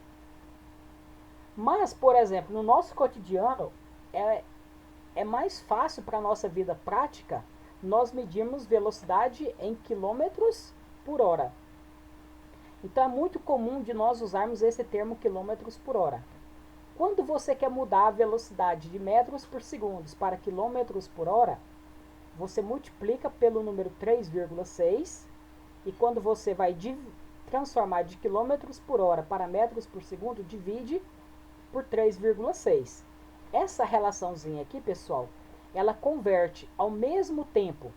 Mas, por exemplo, no nosso cotidiano, é mais fácil para a nossa vida prática nós medirmos velocidade em quilômetros por hora. Então, é muito comum de nós usarmos esse termo quilômetros por hora. Quando você quer mudar a velocidade de metros por segundo para quilômetros por hora, você multiplica pelo número 3,6 e quando você vai transformar de quilômetros por hora para metros por segundo, divide por 3,6. Essa relaçãozinha aqui, pessoal, ela converte ao mesmo tempo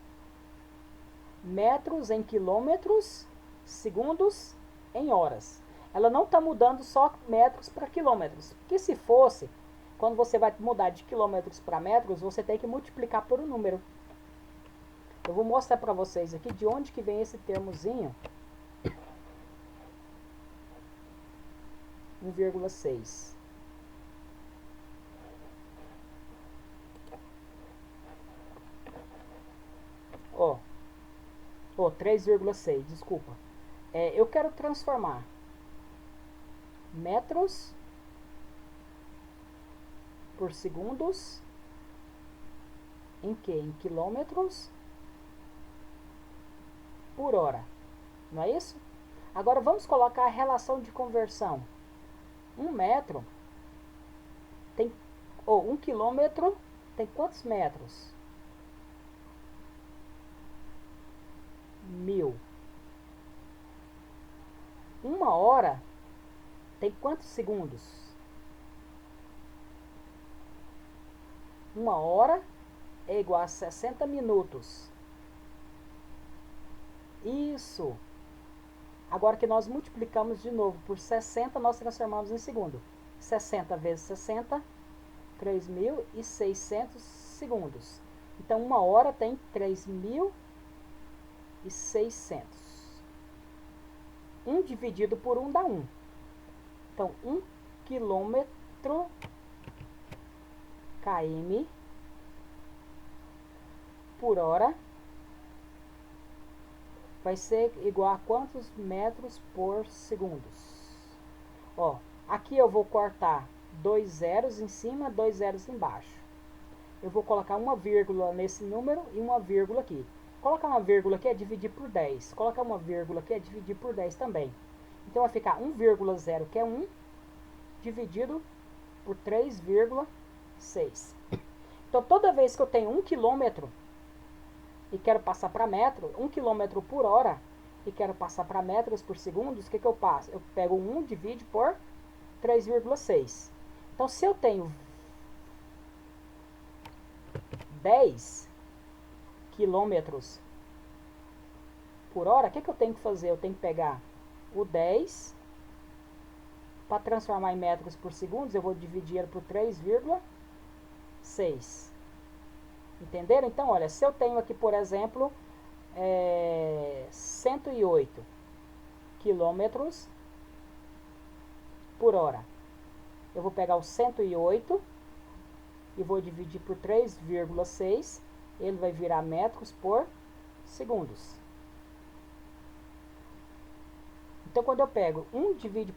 metros em quilômetros, segundos em horas. Ela não está mudando só metros para quilômetros, porque se fosse, quando você vai mudar de quilômetros para metros, você tem que multiplicar por um número. Eu vou mostrar para vocês aqui de onde que vem esse termozinho 1,6. Ó, 3,6, desculpa. Eu quero transformar metros por segundos em que? Em quilômetros por hora. Não é isso? Agora vamos colocar a relação de conversão. 1 metro tem, ou 1 quilômetro tem quantos metros? 1000. 1 hora tem quantos segundos? 1 hora é igual a 60 minutos. Isso. Agora que nós multiplicamos de novo por 60, nós transformamos em segundo. 60 vezes 60, 3.600 segundos. Então, 1 hora tem 3.600. 1 dividido por 1 dá 1. Então, 1 quilômetro km por hora vai ser igual a quantos metros por segundos? Ó, aqui eu vou cortar 2 zeros em cima, 2 zeros embaixo. Eu vou colocar uma vírgula nesse número e uma vírgula aqui. Colocar uma vírgula aqui é dividir por 10. Colocar uma vírgula aqui é dividir por 10 também. Então vai ficar 1,0, que é 1, dividido por 3,6. Então toda vez que eu tenho 1 quilômetro e quero passar para metro, 1 km por hora, e quero passar para metros por segundo, o que eu passo? Eu pego 1, divide por 3,6. Então, se eu tenho 10 km por hora, o que eu tenho que fazer? Eu tenho que pegar o 10, para transformar em metros por segundo, eu vou dividir por 3,6. Entenderam? Então, olha, se eu tenho aqui, por exemplo, 108 quilômetros por hora, eu vou pegar o 108 e vou dividir por 3,6, ele vai virar metros por segundos. Então, quando eu pego 1 dividido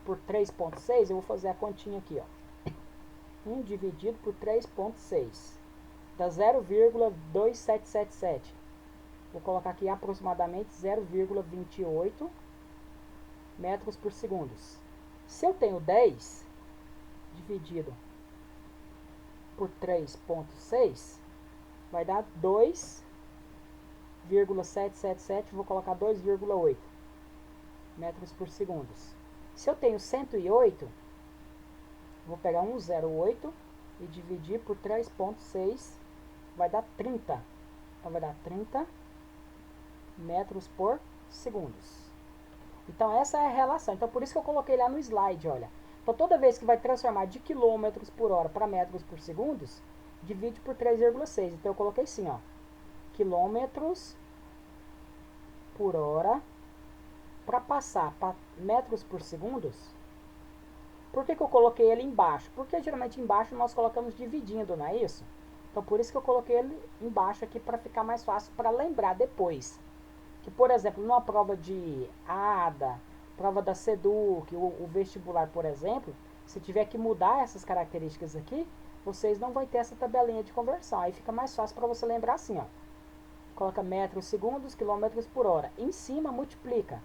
por 3,6, eu vou fazer a continha aqui, ó. 1 dividido por 3,6 dá 0,2777. Vou colocar aqui aproximadamente 0,28 metros por segundo. Se eu tenho 10 dividido por 3,6, vai dar 2,777, vou colocar 2,8 metros por segundo. Se eu tenho 108, vou pegar 108 e dividir por 3,6, vai dar 30. Então, vai dar 30 metros por segundos. Então, essa é a relação. Então, por isso que eu coloquei lá no slide, olha. Então, toda vez que vai transformar de quilômetros por hora para metros por segundos, divide por 3,6. Então, eu coloquei assim, ó. Quilômetros por hora para passar para metros por segundos. Por que eu coloquei ele embaixo? Porque geralmente embaixo nós colocamos dividindo, não é isso? Então, por isso que eu coloquei ele embaixo aqui para ficar mais fácil para lembrar depois. Que, por exemplo, numa prova de ADA, prova da SEDUC, o vestibular, por exemplo, se tiver que mudar essas características aqui, vocês não vão ter essa tabelinha de conversão. Aí fica mais fácil para você lembrar assim, ó. Coloca metros, segundos, quilômetros por hora. Em cima, multiplica.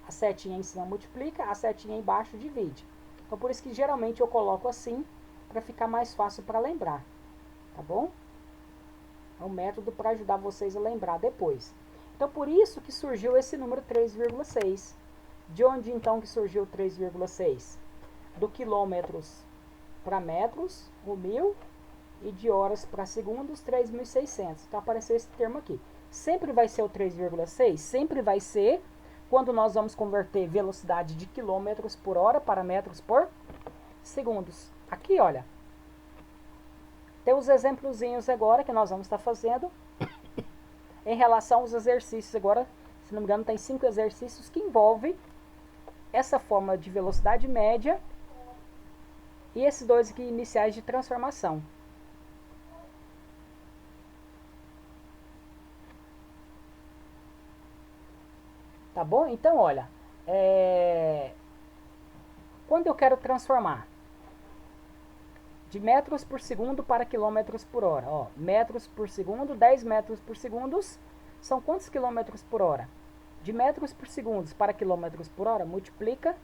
A setinha em cima multiplica, a setinha embaixo divide. Então, por isso que geralmente eu coloco assim, para ficar mais fácil para lembrar. Tá bom? É um método para ajudar vocês a lembrar depois. Então, por isso que surgiu esse número 3,6. De onde, então, que surgiu 3,6? Do quilômetros para metros, o 1.000, e de horas para segundos, 3.600. Então, apareceu esse termo aqui. Sempre vai ser o 3,6? Sempre vai ser quando nós vamos converter velocidade de quilômetros por hora para metros por segundos. Aqui, olha, tem os exemplozinhos agora que nós vamos estar fazendo em relação aos exercícios. Agora, se não me engano, tem 5 exercícios que envolvem essa forma de velocidade média e esses dois aqui iniciais de transformação. Tá bom? Então, olha, quando eu quero transformar de metros por segundo para quilômetros por hora, ó, metros por segundo, 10 metros por segundo, são quantos quilômetros por hora? De metros por segundo para quilômetros por hora, multiplica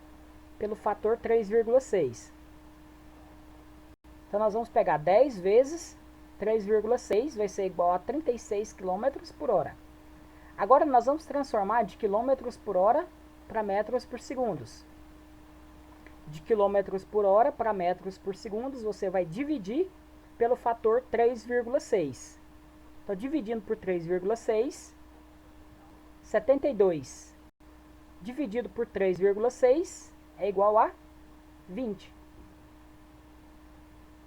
pelo fator 3,6. Então, nós vamos pegar 10 vezes 3,6, vai ser igual a 36 quilômetros por hora. Agora, nós vamos transformar de quilômetros por hora para metros por segundos. De quilômetros por hora para metros por segundos, você vai dividir pelo fator 3,6. Então, dividindo por 3,6, 72 dividido por 3,6 é igual a 20.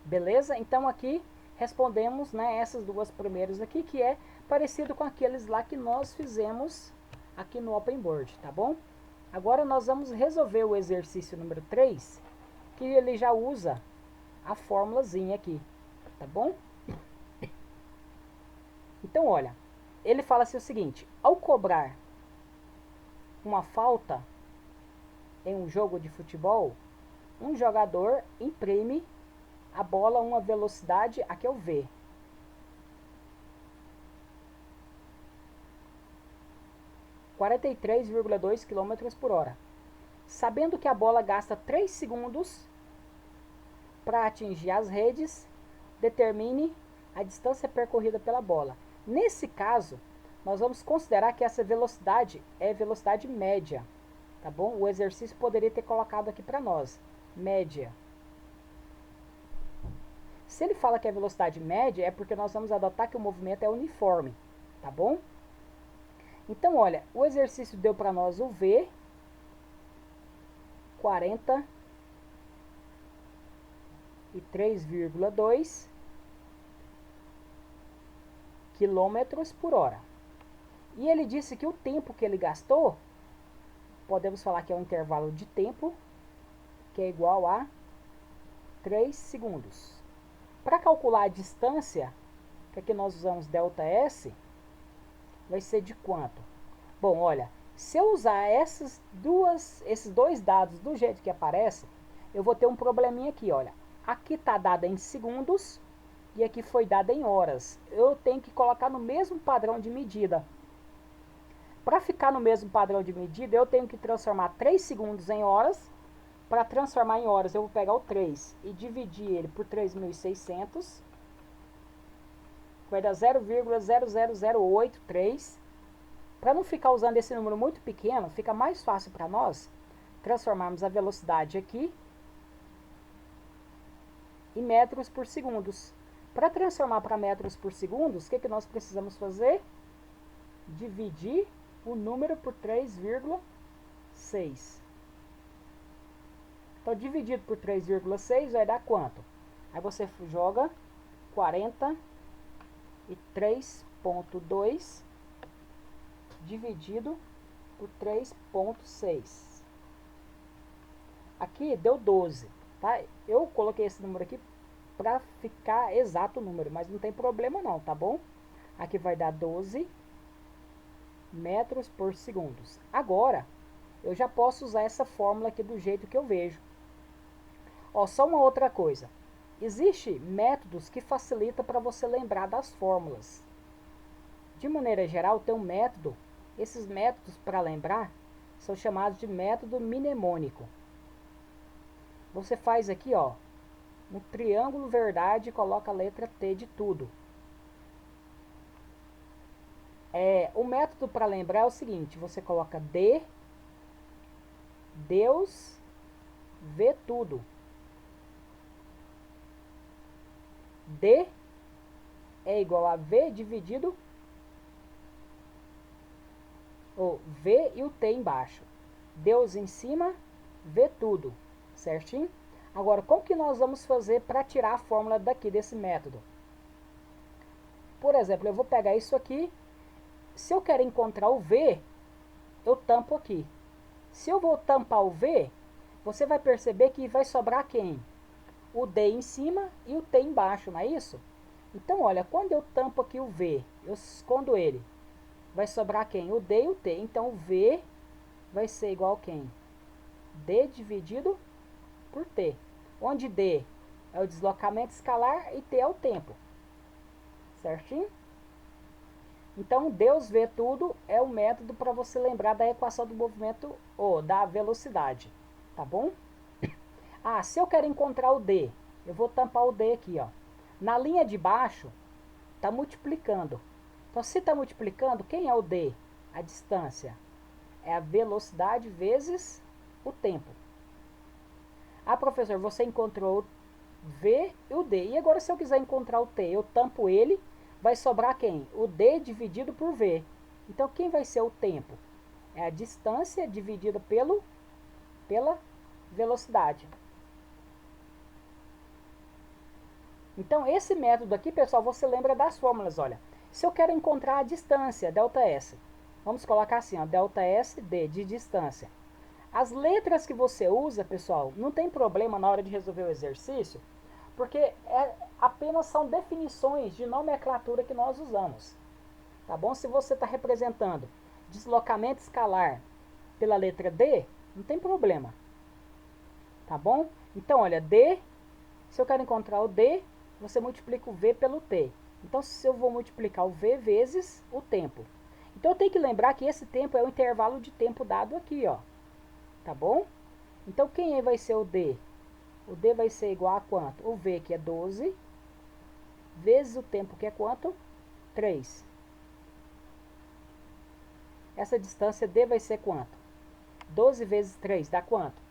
Beleza? Então, aqui respondemos, né, essas duas primeiras aqui, que é parecido com aqueles lá que nós fizemos aqui no Open Board, tá bom? Agora nós vamos resolver o exercício número 3, que ele já usa a fórmulazinha aqui, tá bom? Então, olha, ele fala assim o seguinte: ao cobrar uma falta em um jogo de futebol, um jogador imprime a bola a uma velocidade, aqui é o V, 43,2 km por hora. Sabendo que a bola gasta 3 segundos para atingir as redes, determine a distância percorrida pela bola. Nesse caso, nós vamos considerar que essa velocidade é velocidade média, tá bom? O exercício poderia ter colocado aqui para nós, média. Se ele fala que é velocidade média, é porque nós vamos adotar que o movimento é uniforme, tá bom? Então, olha, o exercício deu para nós o V, 43,2 quilômetros por hora. E ele disse que o tempo que ele gastou, podemos falar que é um intervalo de tempo, que é igual a 3 segundos. Para calcular a distância, que aqui nós usamos ΔS, vai ser de quanto? Bom, olha, se eu usar esses dois dados do jeito que aparece, eu vou ter um probleminha aqui, olha. Aqui está dada em segundos e aqui foi dada em horas. Eu tenho que colocar no mesmo padrão de medida. Para ficar no mesmo padrão de medida, eu tenho que transformar 3 segundos em horas. Para transformar em horas, eu vou pegar o 3 e dividir ele por 3.600. Vai dar 0,00083. Para não ficar usando esse número muito pequeno, fica mais fácil para nós transformarmos a velocidade aqui em metros por segundos. Para transformar para metros por segundos, o que nós precisamos fazer? Dividir o número por 3,6. Então, dividido por 3,6 vai dar quanto? Aí você joga 43,2 dividido por 3,6. Aqui deu 12, tá? Eu coloquei esse número aqui para ficar exato o número, mas não tem problema não, tá bom? Aqui vai dar 12 metros por segundo. Agora, eu já posso usar essa fórmula aqui do jeito que eu vejo. Ó, só uma outra coisa. Existem métodos que facilitam para você lembrar das fórmulas. De maneira geral, tem um método. Esses métodos para lembrar são chamados de método mnemônico. Você faz aqui, ó, um triângulo verdade e coloca a letra T de tudo. O método para lembrar é o seguinte: você coloca D, Deus vê tudo. D é igual a V dividido, ou V e o T embaixo. Deus em cima, vê tudo, certinho? Agora, como que nós vamos fazer para tirar a fórmula daqui desse método? Por exemplo, eu vou pegar isso aqui. Se eu quero encontrar o V, eu tampo aqui. Se eu vou tampar o V, você vai perceber que vai sobrar quem? O D em cima e o T embaixo, não é isso? Então, olha, quando eu tampo aqui o V, eu escondo ele, vai sobrar quem? O D e o T. Então, o V vai ser igual a quem? D dividido por T. Onde D é o deslocamento escalar e T é o tempo. Certinho? Então, Deus vê tudo é o método para você lembrar da equação do movimento ou da velocidade. Tá bom? Ah, se eu quero encontrar o D, eu vou tampar o D aqui, ó. Na linha de baixo, está multiplicando. Então, se está multiplicando, quem é o D? A distância. É a velocidade vezes o tempo. Ah, professor, você encontrou o V e o D. E agora, se eu quiser encontrar o T, eu tampo ele, vai sobrar quem? O D dividido por V. Então, quem vai ser o tempo? É a distância dividida pela velocidade. Então, esse método aqui, pessoal, você lembra das fórmulas, olha. Se eu quero encontrar a distância, ΔS, vamos colocar assim, ó, ΔS, D, de distância. As letras que você usa, pessoal, não tem problema na hora de resolver o exercício, porque apenas são definições de nomenclatura que nós usamos. Tá bom? Se você está representando deslocamento escalar pela letra D, não tem problema. Tá bom? Então, olha, D, se eu quero encontrar o D, você multiplica o V pelo T. Então, se eu vou multiplicar o V vezes o tempo. Então, eu tenho que lembrar que esse tempo é o intervalo de tempo dado aqui, ó. Tá bom? Então, quem vai ser o D? O D vai ser igual a quanto? O V, que é 12, vezes o tempo, que é quanto? 3. Essa distância D vai ser quanto? 12 vezes 3 dá quanto?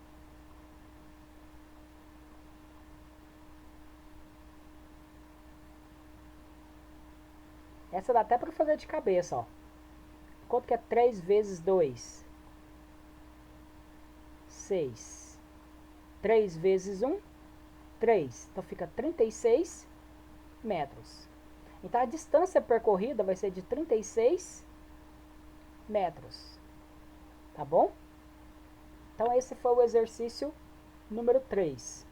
Essa dá até para fazer de cabeça, ó. Quanto que é 3 vezes 2? 6. 3 vezes 1? 3. Então fica 36 metros. Então a distância percorrida vai ser de 36 metros. Tá bom? Então esse foi o exercício número 3.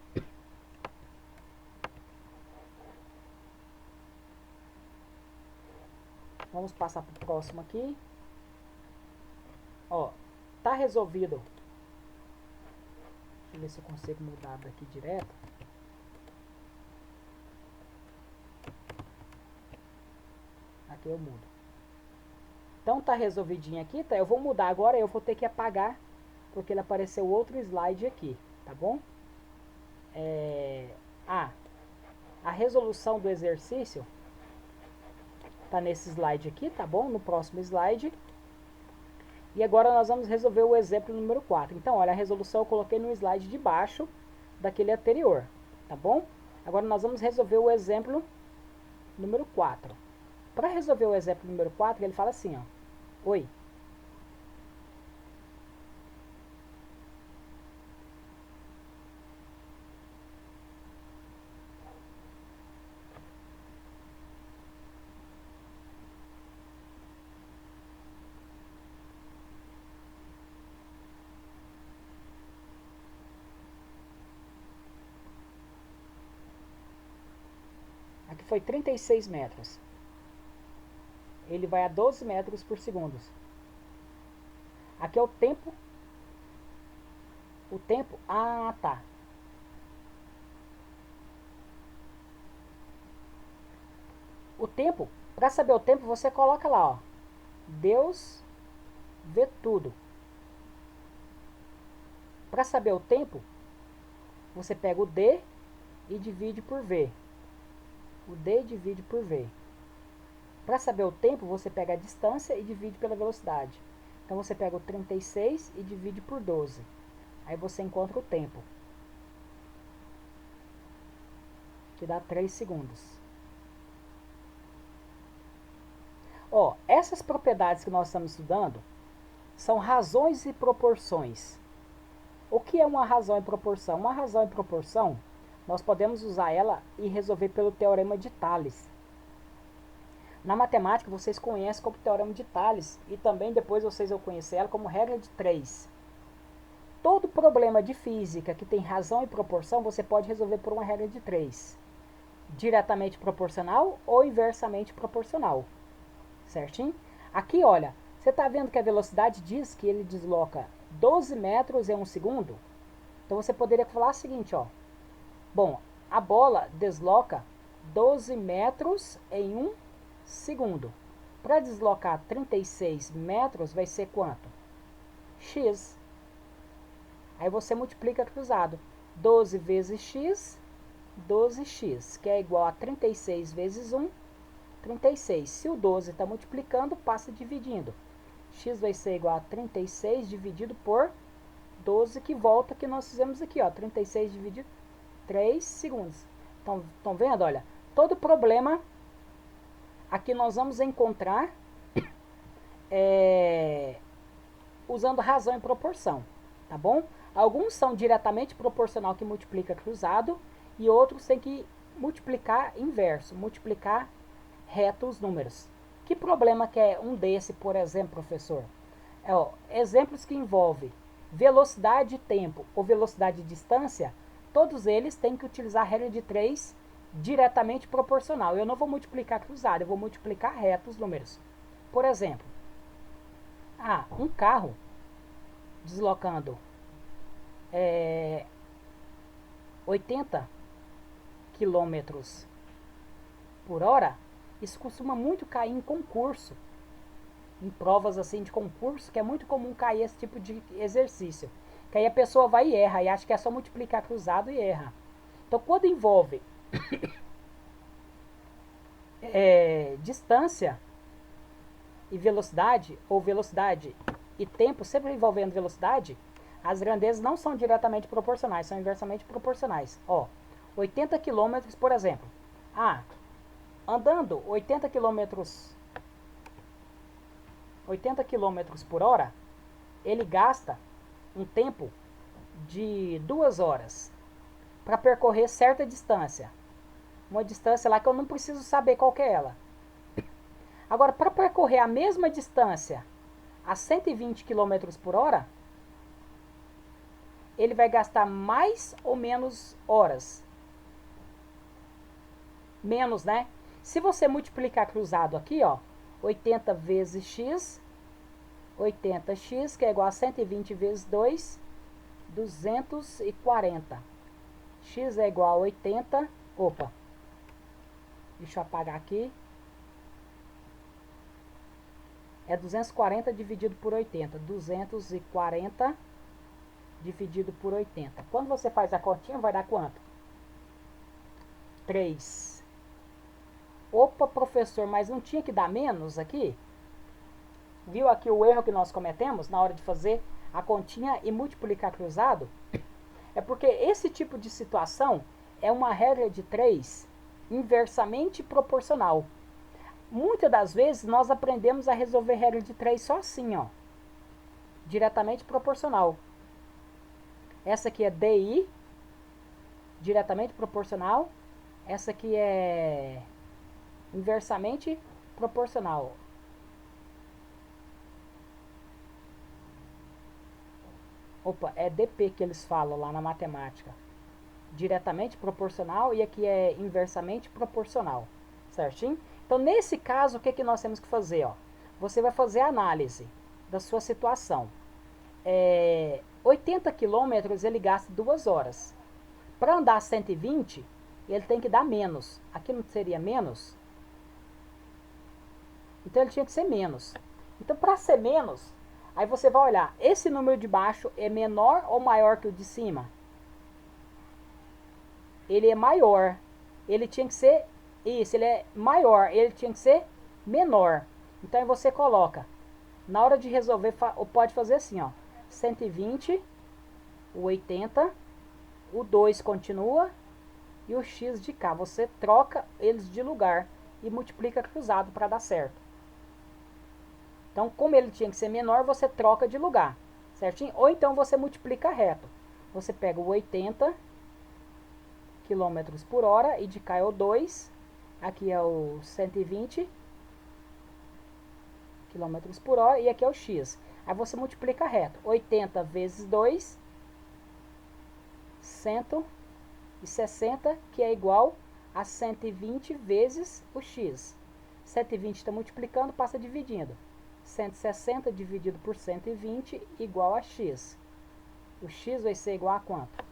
Vamos passar para o próximo aqui. Ó, tá resolvido. Deixa eu ver se eu consigo mudar daqui direto. Aqui eu mudo. Então tá resolvidinho aqui, tá? Eu vou mudar agora, eu vou ter que apagar, porque ele apareceu outro slide aqui, tá bom? A resolução do exercício tá nesse slide aqui, tá bom? No próximo slide. E agora nós vamos resolver o exemplo número 4. Então, olha, a resolução eu coloquei no slide de baixo daquele anterior, tá bom? Agora nós vamos resolver o exemplo número 4. Para resolver o exemplo número 4, ele fala assim, ó. Oi. foi 36 metros. Ele vai a 12 metros por segundo. Aqui é o tempo. O tempo. Ah, tá. O tempo. Para saber o tempo, você coloca lá, ó. Deus vê tudo. Para saber o tempo, você pega o D e divide por V. O D divide por V. Para saber o tempo, você pega a distância e divide pela velocidade. Então você pega o 36 e divide por 12. Aí você encontra o tempo, que dá 3 segundos. Ó, essas propriedades que nós estamos estudando são razões e proporções. O que é uma razão e proporção? Uma razão e proporção, nós podemos usar ela e resolver pelo teorema de Tales. Na matemática, vocês conhecem como teorema de Tales e também depois vocês vão conhecer ela como regra de 3. Todo problema de física que tem razão e proporção, você pode resolver por uma regra de 3. Diretamente proporcional ou inversamente proporcional. Certinho? Aqui, olha, você está vendo que a velocidade diz que ele desloca 12 metros em 1 segundo? Então você poderia falar o seguinte, ó. Bom, a bola desloca 12 metros em 1 segundo. Para deslocar 36 metros vai ser quanto? X. Aí você multiplica cruzado. 12 vezes x, 12x, que é igual a 36 vezes 1, 36. Se o 12 está multiplicando, passa dividindo. X vai ser igual a 36 dividido por 12, que volta que nós fizemos aqui, ó. 36 dividido 3 segundos. Então, estão vendo? Olha, todo problema aqui nós vamos encontrar usando razão e proporção, tá bom? Alguns são diretamente proporcional, que multiplica cruzado, e outros tem que multiplicar inverso, multiplicar reto os números. Que problema que é um desse, por exemplo, professor? Exemplos que envolvem velocidade e tempo ou velocidade e distância, todos eles têm que utilizar a regra de 3 diretamente proporcional. Eu não vou multiplicar cruzado, eu vou multiplicar reto os números. Por exemplo, um carro deslocando 80 quilômetros por hora, isso costuma muito cair em concurso, em provas assim de concurso, que é muito comum cair esse tipo de exercício. Que aí a pessoa vai e erra, e acha que é só multiplicar cruzado e erra. Então, quando envolve distância e velocidade, ou velocidade e tempo, sempre envolvendo velocidade, as grandezas não são diretamente proporcionais, são inversamente proporcionais. Ó, 80 km, por exemplo. Andando 80 km por hora, ele gasta um tempo de 2 horas para percorrer certa distância. Uma distância lá que eu não preciso saber qual que é ela. Agora, para percorrer a mesma distância a 120 km por hora, ele vai gastar mais ou menos horas? Menos, né? Se você multiplicar cruzado aqui, ó, 80 vezes x, 80x, que é igual a 120 vezes 2, 240. X é igual a 80. Opa, deixa eu apagar aqui. É 240 dividido por 80. 240 dividido por 80. Quando você faz a continha, vai dar quanto? 3. Opa, professor, mas não tinha que dar menos aqui? Viu aqui o erro que nós cometemos na hora de fazer a continha e multiplicar cruzado? É porque esse tipo de situação é uma regra de 3 inversamente proporcional. Muitas das vezes nós aprendemos a resolver regra de 3 só assim, ó. Diretamente proporcional. Essa aqui é DI, diretamente proporcional. Essa aqui é inversamente proporcional. Opa, é DP que eles falam lá na matemática. Diretamente proporcional, e aqui é inversamente proporcional. certinho? Então, nesse caso, o que, que nós temos que fazer? Ó? Você vai fazer a análise da sua situação. 80 quilômetros ele gasta 2 horas. Para andar 120, ele tem que dar menos. Aqui não seria menos? Então, ele tinha que ser menos. Então, para ser menos, aí você vai olhar, esse número de baixo é menor ou maior que o de cima? Ele é maior. Ele tinha que ser, isso, ele é maior, ele tinha que ser menor. Então, aí você coloca, na hora de resolver, pode fazer assim, ó, 120, o 80, o 2 continua e o x de cá. Você troca eles de lugar e multiplica cruzado para dar certo. Então, como ele tinha que ser menor, você troca de lugar, certinho? Ou então você multiplica reto. Você pega o 80 km por hora e de cá é o 2, aqui é o 120 km por hora e aqui é o x. Aí você multiplica reto. 80 vezes 2, 160, que é igual a 120 vezes o x. 120 está multiplicando, passa dividindo. 160 dividido por 120 igual a x. O x vai ser igual a quanto?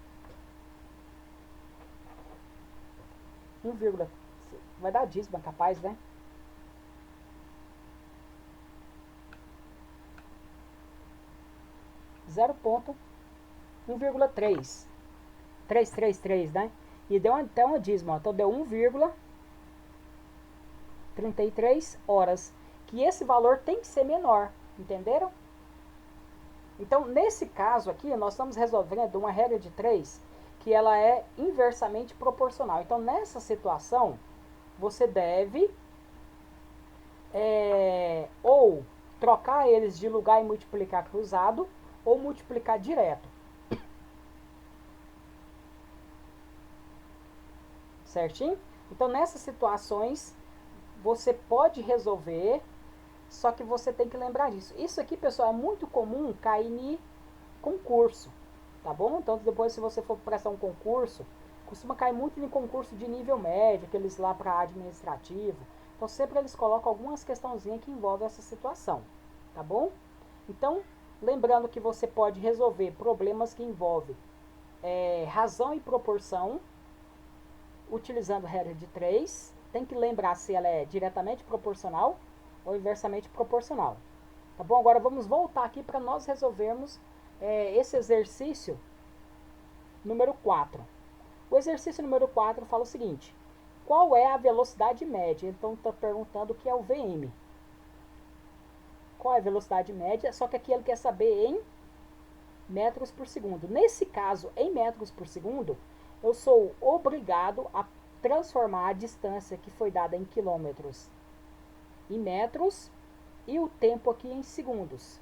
1, vai dar dízimo, capaz, né? 0,1,3. 333, né? E deu até uma dízimo, ó. Então deu 1,33 horas. Que esse valor tem que ser menor, entenderam? Então, nesse caso aqui, nós estamos resolvendo uma regra de 3 que ela é inversamente proporcional. Então, nessa situação, você deve ou trocar eles de lugar e multiplicar cruzado, ou multiplicar direto. Certinho? Então, nessas situações, você pode resolver, só que você tem que lembrar disso. Isso aqui, pessoal, é muito comum cair em concurso, tá bom? Então, depois, se você for prestar um concurso, costuma cair muito em concurso de nível médio, aqueles lá para administrativo. Então, sempre eles colocam algumas questãozinhas que envolvem essa situação, tá bom? Então, lembrando que você pode resolver problemas que envolvem razão e proporção, utilizando a regra de 3. Tem que lembrar se ela é diretamente proporcional ou inversamente proporcional. Tá bom? Agora vamos voltar aqui para nós resolvermos esse exercício número 4. O exercício número 4 fala o seguinte: qual é a velocidade média? Então está perguntando o que é o VM. Qual é a velocidade média? Só que aqui ele quer saber em metros por segundo. Nesse caso, em metros por segundo, eu sou obrigado a transformar a distância que foi dada em quilômetros em metros e o tempo aqui em segundos.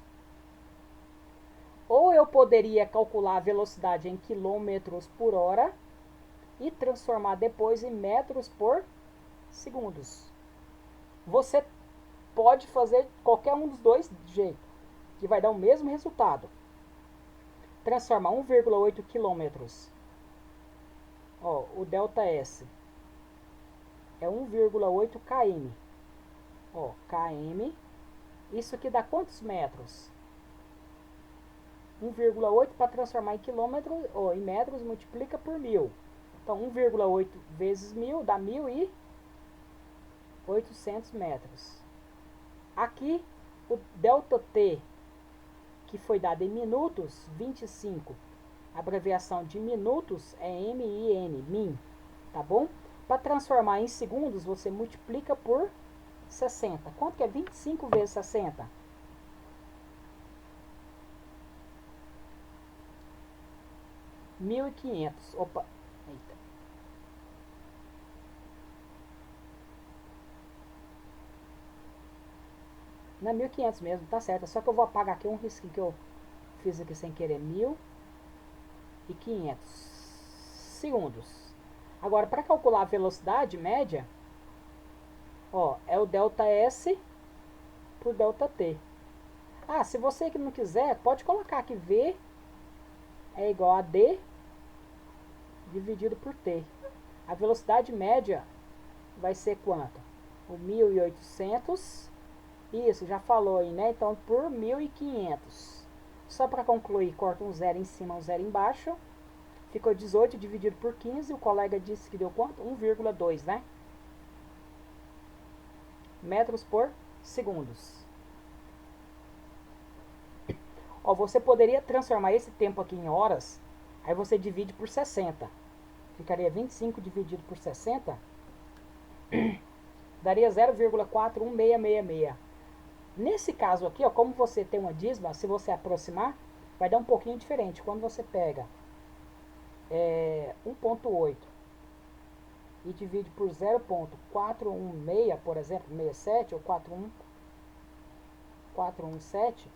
Ou eu poderia calcular a velocidade em quilômetros por hora e transformar depois em metros por segundos. Você pode fazer qualquer um dos dois jeitos, que vai dar o mesmo resultado. Transformar 1,8 quilômetros. Ó, o delta S é 1,8 km. Ó, km. Isso aqui dá quantos metros? 1,8 para transformar em quilômetros, ou em metros, multiplica por 1000. Então, 1,8 vezes 1000 dá 1.800 metros. Aqui, o ΔT, que foi dado em minutos, 25. A abreviação de minutos é MIN, min, tá bom? Para transformar em segundos, você multiplica por 60. Quanto que é 25 vezes 60? 1.500. Opa, eita. Não é 1.500 mesmo, tá certo. Só que eu vou apagar aqui um risquinho que eu fiz aqui sem querer. 1.500 segundos. Agora, para calcular a velocidade média, ó, é o delta S por delta T. Ah, se você que não quiser, pode colocar aqui V é igual a D dividido por T. A velocidade média vai ser quanto? o 1.800. Isso, já falou aí, né? Então, por 1.500. Só para concluir, corta um zero em cima, um zero embaixo. Ficou 18 dividido por 15. O colega disse que deu quanto? 1,2, né? Metros por segundos. Ó, você poderia transformar esse tempo aqui em horas. Aí você divide por 60. Ficaria 25 dividido por 60. Daria 0,41666. Nesse caso aqui, ó, como você tem uma dízima, se você aproximar, vai dar um pouquinho diferente. Quando você pega 1,8 e divide por 0,416, por exemplo, 67 ou 417,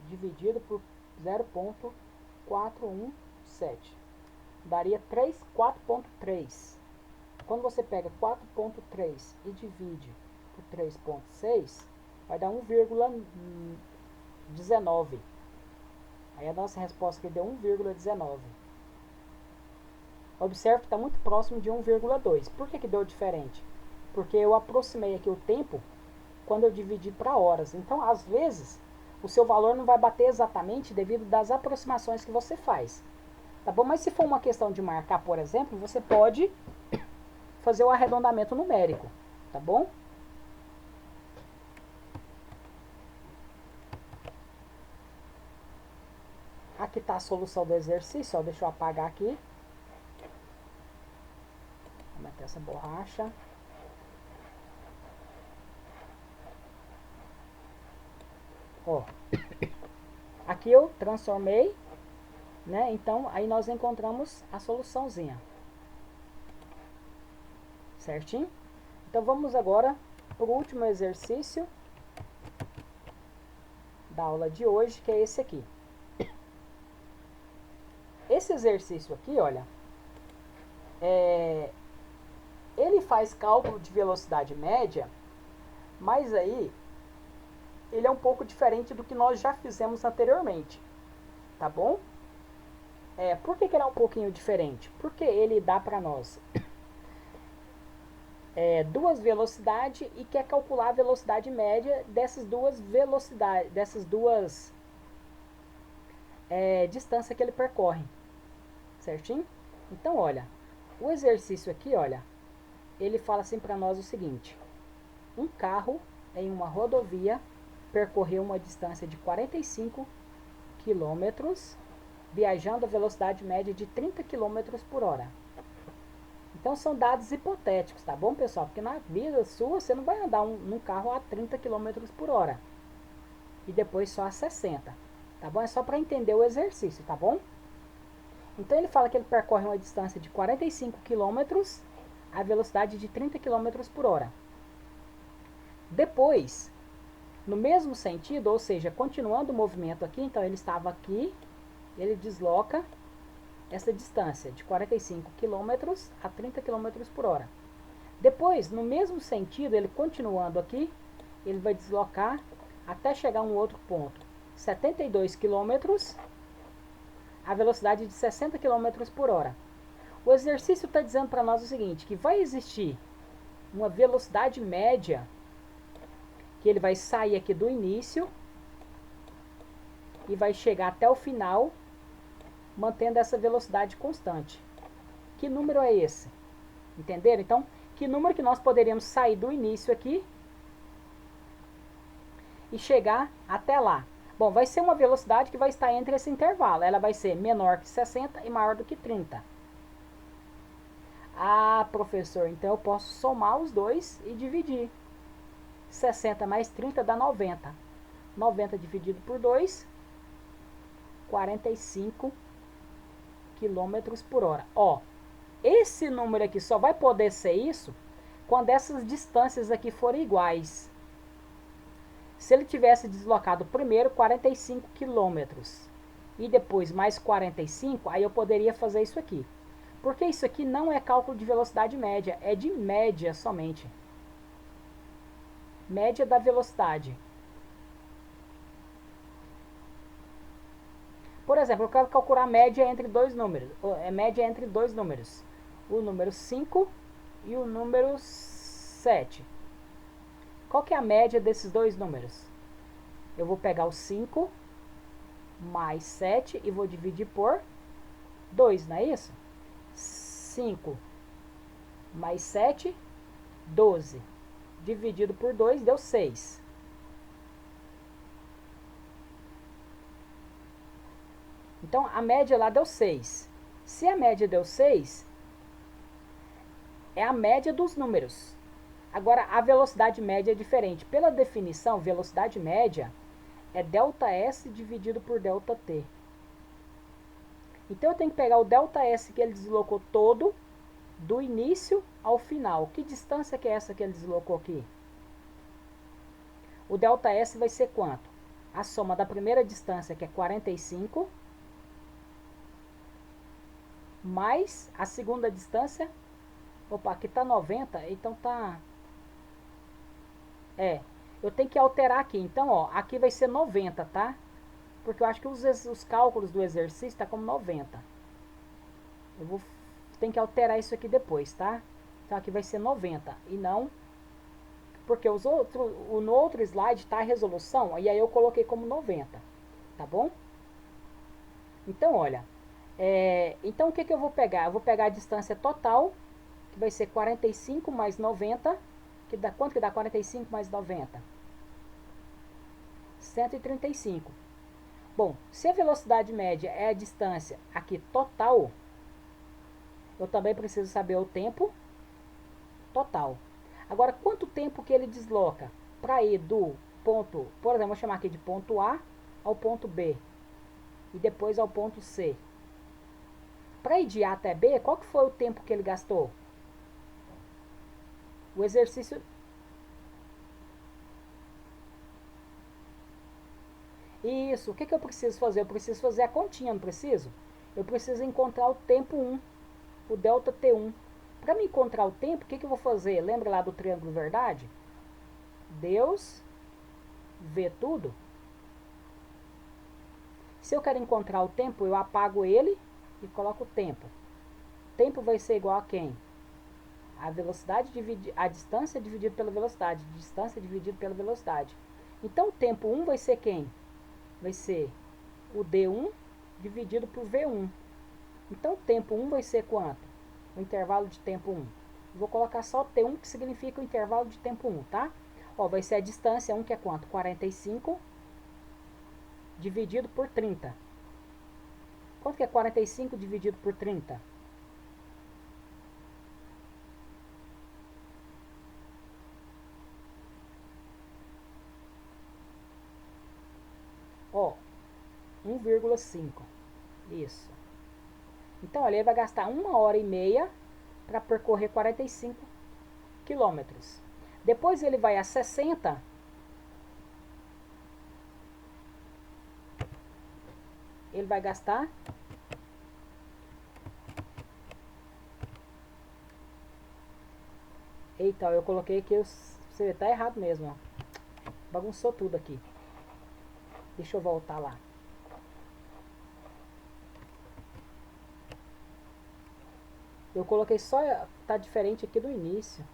dividido por 0,417 daria 4,3. Quando você pega 4,3 e divide por 3,6, vai dar 1,19. Aí a nossa resposta aqui deu 1,19. Observe que está muito próximo de 1,2. Por que deu diferente? Porque eu aproximei aqui o tempo quando eu dividi para horas. Então, às vezes, o seu valor não vai bater exatamente devido das aproximações que você faz. Tá bom? Mas se for uma questão de marcar, por exemplo, você pode fazer o arredondamento numérico. Tá bom? Aqui está a solução do exercício. Ó, deixa eu apagar aqui. Vou meter essa borracha. Ó, aqui eu transformei, né? Então, aí nós encontramos a soluçãozinha. Certinho? Então, vamos agora para o último exercício da aula de hoje, que é esse aqui. Esse exercício aqui, olha, ele faz cálculo de velocidade média, mas aí ele é um pouco diferente do que nós já fizemos anteriormente, tá bom? Por que ele é um pouquinho diferente? Porque ele dá para nós duas velocidades e quer calcular a velocidade média dessas duas velocidades, dessas duas distâncias que ele percorre, certinho? Então, olha, o exercício aqui, olha, ele fala assim para nós o seguinte: um carro em uma rodovia percorreu uma distância de 45 km, viajando a velocidade média de 30 km por hora. Então são dados hipotéticos, tá bom, pessoal? Porque na vida sua você não vai andar num carro a 30 km por hora e depois só a 60, tá bom? É só para entender o exercício, tá bom? Então ele fala que ele percorre uma distância de 45 km a velocidade de 30 km por hora. Depois, no mesmo sentido, ou seja, continuando o movimento aqui, então ele estava aqui, ele desloca essa distância de 45 km a 30 km por hora. Depois, no mesmo sentido, ele continuando aqui, ele vai deslocar até chegar a um outro ponto, 72 km a velocidade de 60 km por hora. O exercício está dizendo para nós o seguinte, que vai existir uma velocidade média, que ele vai sair aqui do início e vai chegar até o final, mantendo essa velocidade constante. Que número é esse? Entenderam? Então, que número que nós poderíamos sair do início aqui e chegar até lá? Bom, vai ser uma velocidade que vai estar entre esse intervalo. Ela vai ser menor que 60 e maior do que 30. Ah, professor, então eu posso somar os dois e dividir. 60 mais 30 dá 90. 90 dividido por 2, 45 km por hora. Ó, esse número aqui só vai poder ser isso quando essas distâncias aqui forem iguais. Se ele tivesse deslocado primeiro 45 km e depois mais 45, aí eu poderia fazer isso aqui. Porque isso aqui não é cálculo de velocidade média, é de média somente. Média da velocidade. Por exemplo, eu quero calcular a média entre dois números. Média entre dois números. O número 5 e o número 7. Qual que é a média desses dois números? Eu vou pegar o 5 mais 7 e vou dividir por 2, não é isso? 5 mais 7, 12. Dividido por 2 deu 6. Então, a média lá deu 6. Se a média deu 6, é a média dos números. Agora, a velocidade média é diferente. Pela definição, velocidade média é ΔS dividido por ΔT. Então, eu tenho que pegar o ΔS que ele deslocou todo, do início ao final. Que distância que é essa que ele deslocou aqui? O ΔS vai ser quanto? A soma da primeira distância, que é 45, mais a segunda distância. Opa, aqui está 90, então tá... eu tenho que alterar aqui. Então, ó, aqui vai ser 90, tá? Porque eu acho que os cálculos do exercício tá como 90. Tem que alterar isso aqui depois, tá? Então, aqui vai ser 90 e não... Porque no outro slide tá a resolução, e aí eu coloquei como 90, tá bom? Então, olha, então o que eu vou pegar? Eu vou pegar a distância total, que vai ser 45 mais 90, quanto que dá 45 mais 90? 135. Bom, se a velocidade média é a distância aqui total, eu também preciso saber o tempo total. Agora, quanto tempo que ele desloca para ir do ponto, por exemplo, vou chamar aqui de ponto A ao ponto B e depois ao ponto C. Para ir de A até B, qual que foi o tempo que ele gastou? O exercício... Isso, o que eu preciso fazer? Eu preciso fazer a continha, não preciso? Eu preciso encontrar o tempo 1, o delta T1. Para me encontrar o tempo, o que eu vou fazer? Lembra lá do triângulo verdade? Deus vê tudo. Se eu quero encontrar o tempo, eu apago ele e coloco o tempo. O tempo vai ser igual a quem? A velocidade a distância dividido pela velocidade. Distância dividido pela velocidade. Então, o tempo 1 vai ser quem? Vai ser o D1 dividido por V1. Então, o tempo 1 vai ser quanto? O intervalo de tempo 1. Vou colocar só o T1, que significa o intervalo de tempo 1, tá? Ó, vai ser a distância 1, que é quanto? 45 dividido por 30. Quanto que é 45 dividido por 30? Ó, 1,5. Isso. Então, olha, ele vai gastar 1h30 para percorrer 45 quilômetros. Depois ele vai a 60. Ele vai gastar... Eita, eu coloquei aqui, você tá errado mesmo, ó. Bagunçou tudo aqui. Deixa eu voltar lá. Eu coloquei só... Tá diferente aqui do início.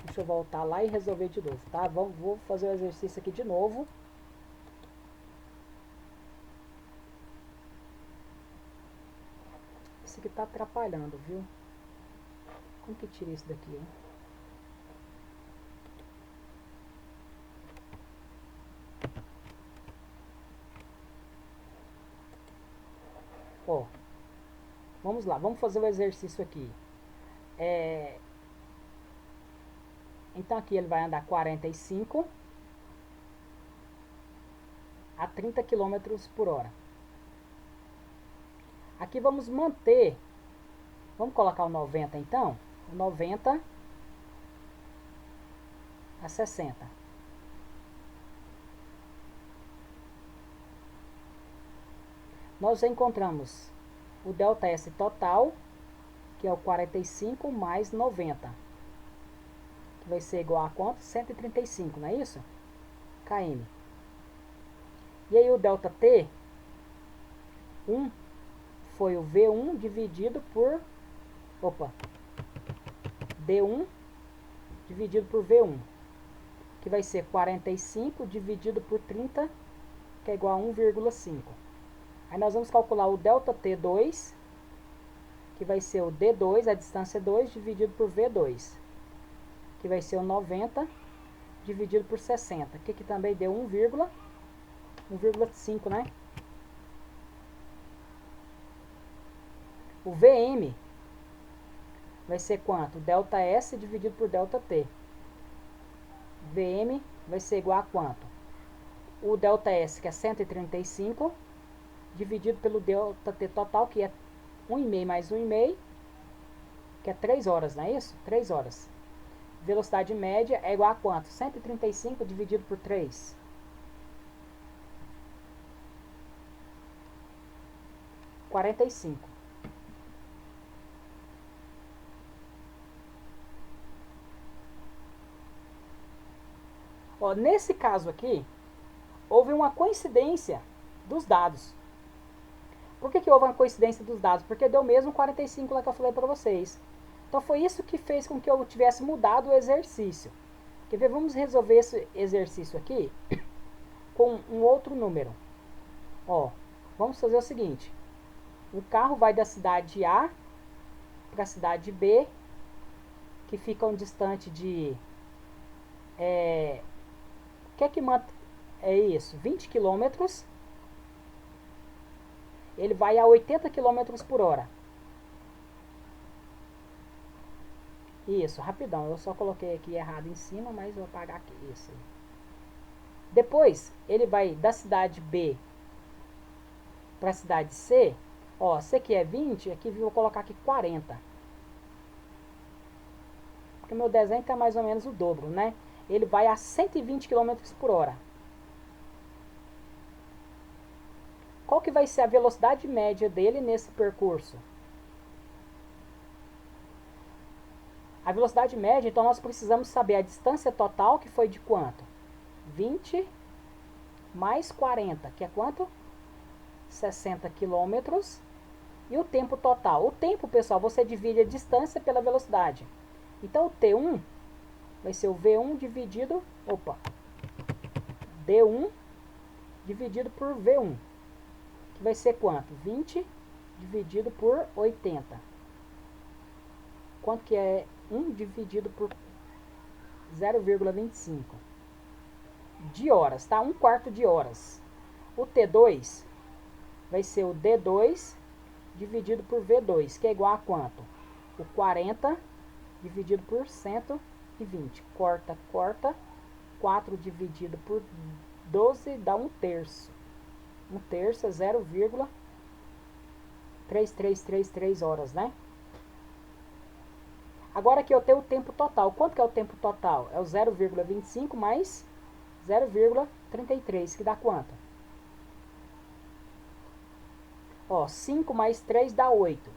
Deixa eu voltar lá e resolver de novo, tá? Vou fazer o exercício aqui de novo. Isso aqui tá atrapalhando, viu? Como que tira isso daqui, hein? Ó, vamos lá, vamos fazer o exercício aqui. Então aqui ele vai andar 45 a 30 km por hora. Aqui vamos manter, vamos colocar o 90 então, o 90 a 60. Nós encontramos o ΔS total, que é o 45 mais 90, que vai ser igual a quanto? 135, não é isso? km. E aí o ΔT, 1, foi o V1 dividido por, D1 dividido por V1, que vai ser 45 dividido por 30, que é igual a 1,5. Aí nós vamos calcular o ΔT2, que vai ser o D2, a distância 2, dividido por V2, que vai ser o 90 dividido por 60, que também deu 1,5, né? O VM vai ser quanto? ΔS dividido por ΔT. VM vai ser igual a quanto? O ΔS, que é 135, dividido pelo ΔT total, que é 1,5 mais 1,5, que é 3 horas, não é isso? 3 horas. Velocidade média é igual a quanto? 135 dividido por 3. 45. Ó, nesse caso aqui, houve uma coincidência dos dados. Por que houve uma coincidência dos dados? Porque deu mesmo 45 lá que eu falei para vocês. Então foi isso que fez com que eu tivesse mudado o exercício. Quer ver? Vamos resolver esse exercício aqui com um outro número. Ó, vamos fazer o seguinte. O carro vai da cidade A para a cidade B, que ficam distante de... é isso? 20 quilômetros. Ele vai a 80 km por hora. Isso, rapidão. Eu só coloquei aqui errado em cima, mas vou apagar aqui. Isso aí. Depois, ele vai da cidade B para a cidade C. Ó, C aqui é 20, aqui vou colocar aqui 40. Porque meu desenho está mais ou menos o dobro, né? Ele vai a 120 km por hora. Qual que vai ser a velocidade média dele nesse percurso? A velocidade média, então nós precisamos saber a distância total, que foi de quanto? 20 mais 40, que é quanto? 60 quilômetros. E o tempo total? O tempo, pessoal, você divide a distância pela velocidade. Então, o T1 vai ser o V1 dividido... D1 dividido por V1. Que vai ser quanto? 20 dividido por 80. Quanto que é 1 dividido por 0,25? De horas, tá? 1/4 de horas. O T2 vai ser o D2 dividido por V2, que é igual a quanto? O 40 dividido por 120. Corta, corta. 4 dividido por 12 dá 1/3. 1/3 é 0,3333 horas, né? Agora aqui eu tenho o tempo total. Quanto que é o tempo total? É o 0,25 mais 0,33, que dá quanto? Ó, 5 mais 3 dá 8.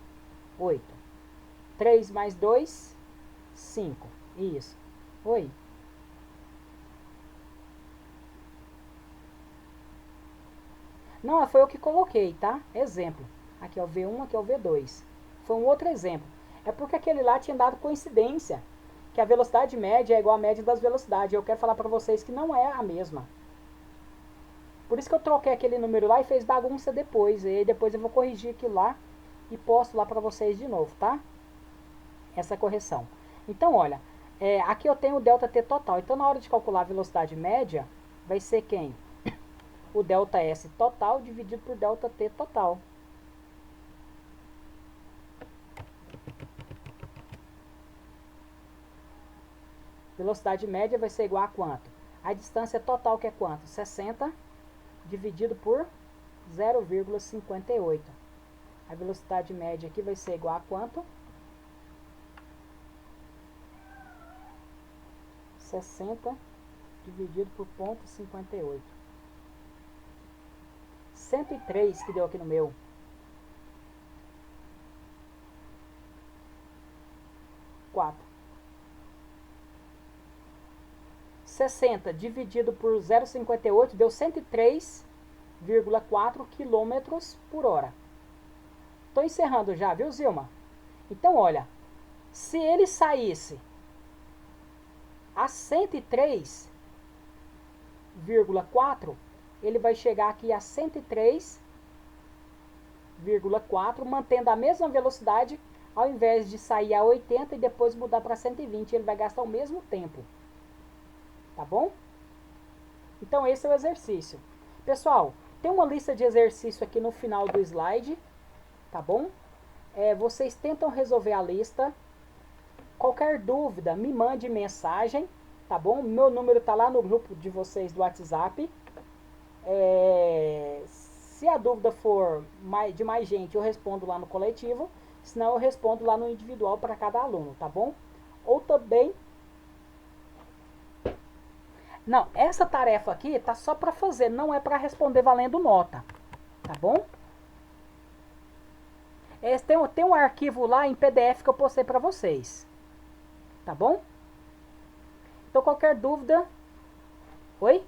8. 3 mais 2, 5. Isso. Oi. Não, foi o que coloquei, tá? Exemplo. Aqui é o V1, aqui é o V2. Foi um outro exemplo. É porque aquele lá tinha dado coincidência, que a velocidade média é igual à média das velocidades. Eu quero falar para vocês que não é a mesma. Por isso que eu troquei aquele número lá e fez bagunça depois. E aí depois eu vou corrigir aquilo lá e posto lá para vocês de novo, tá? Essa correção. Então, olha, aqui eu tenho o ΔT total. Então, na hora de calcular a velocidade média, vai ser quem? O ΔS total dividido por ΔT total. Velocidade média vai ser igual a quanto? A distância total, que é quanto? 60 dividido por 0,58. A velocidade média aqui vai ser igual a quanto? 60 dividido por 0,58. 103 que deu aqui no meu. 60 dividido por 0,58 deu 103,4 km por hora. Estou encerrando já, viu, Zilma? Então, olha, se ele saísse a 103,4, ele vai chegar aqui a 103,4, mantendo a mesma velocidade, ao invés de sair a 80 e depois mudar para 120, ele vai gastar o mesmo tempo. Tá bom? Então esse é o exercício. Pessoal, tem uma lista de exercício aqui no final do slide, tá bom? Vocês tentam resolver a lista. Qualquer dúvida, me mande mensagem, tá bom? Meu número tá lá no grupo de vocês do WhatsApp. Se a dúvida for de mais gente, eu respondo lá no coletivo. Senão eu respondo lá no individual para cada aluno, tá bom? Ou também... Não, essa tarefa aqui tá só para fazer, não é para responder valendo nota, tá bom? Tem um arquivo lá em PDF que eu postei para vocês, tá bom? Então qualquer dúvida... Oi?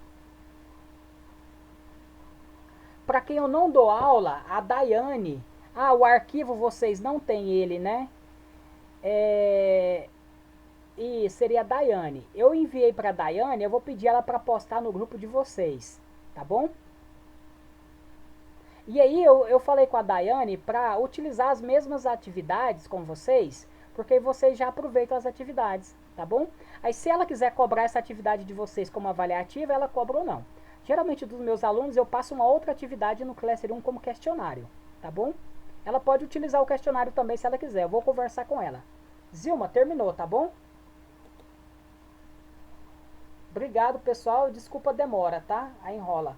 Para quem eu não dou aula, a Daiane... Ah, o arquivo vocês não tem ele, né? E seria a Daiane. Eu enviei para a Daiane, eu vou pedir ela para postar no grupo de vocês, tá bom? E aí eu falei com a Daiane para utilizar as mesmas atividades com vocês, porque vocês já aproveitam as atividades, tá bom? Aí se ela quiser cobrar essa atividade de vocês como avaliativa, ela cobra ou não. Geralmente dos meus alunos eu passo uma outra atividade no Classroom como questionário, tá bom? Ela pode utilizar o questionário também se ela quiser, eu vou conversar com ela. Zilma, terminou, tá bom? Obrigado, pessoal. Desculpa a demora, tá? Aí enrola.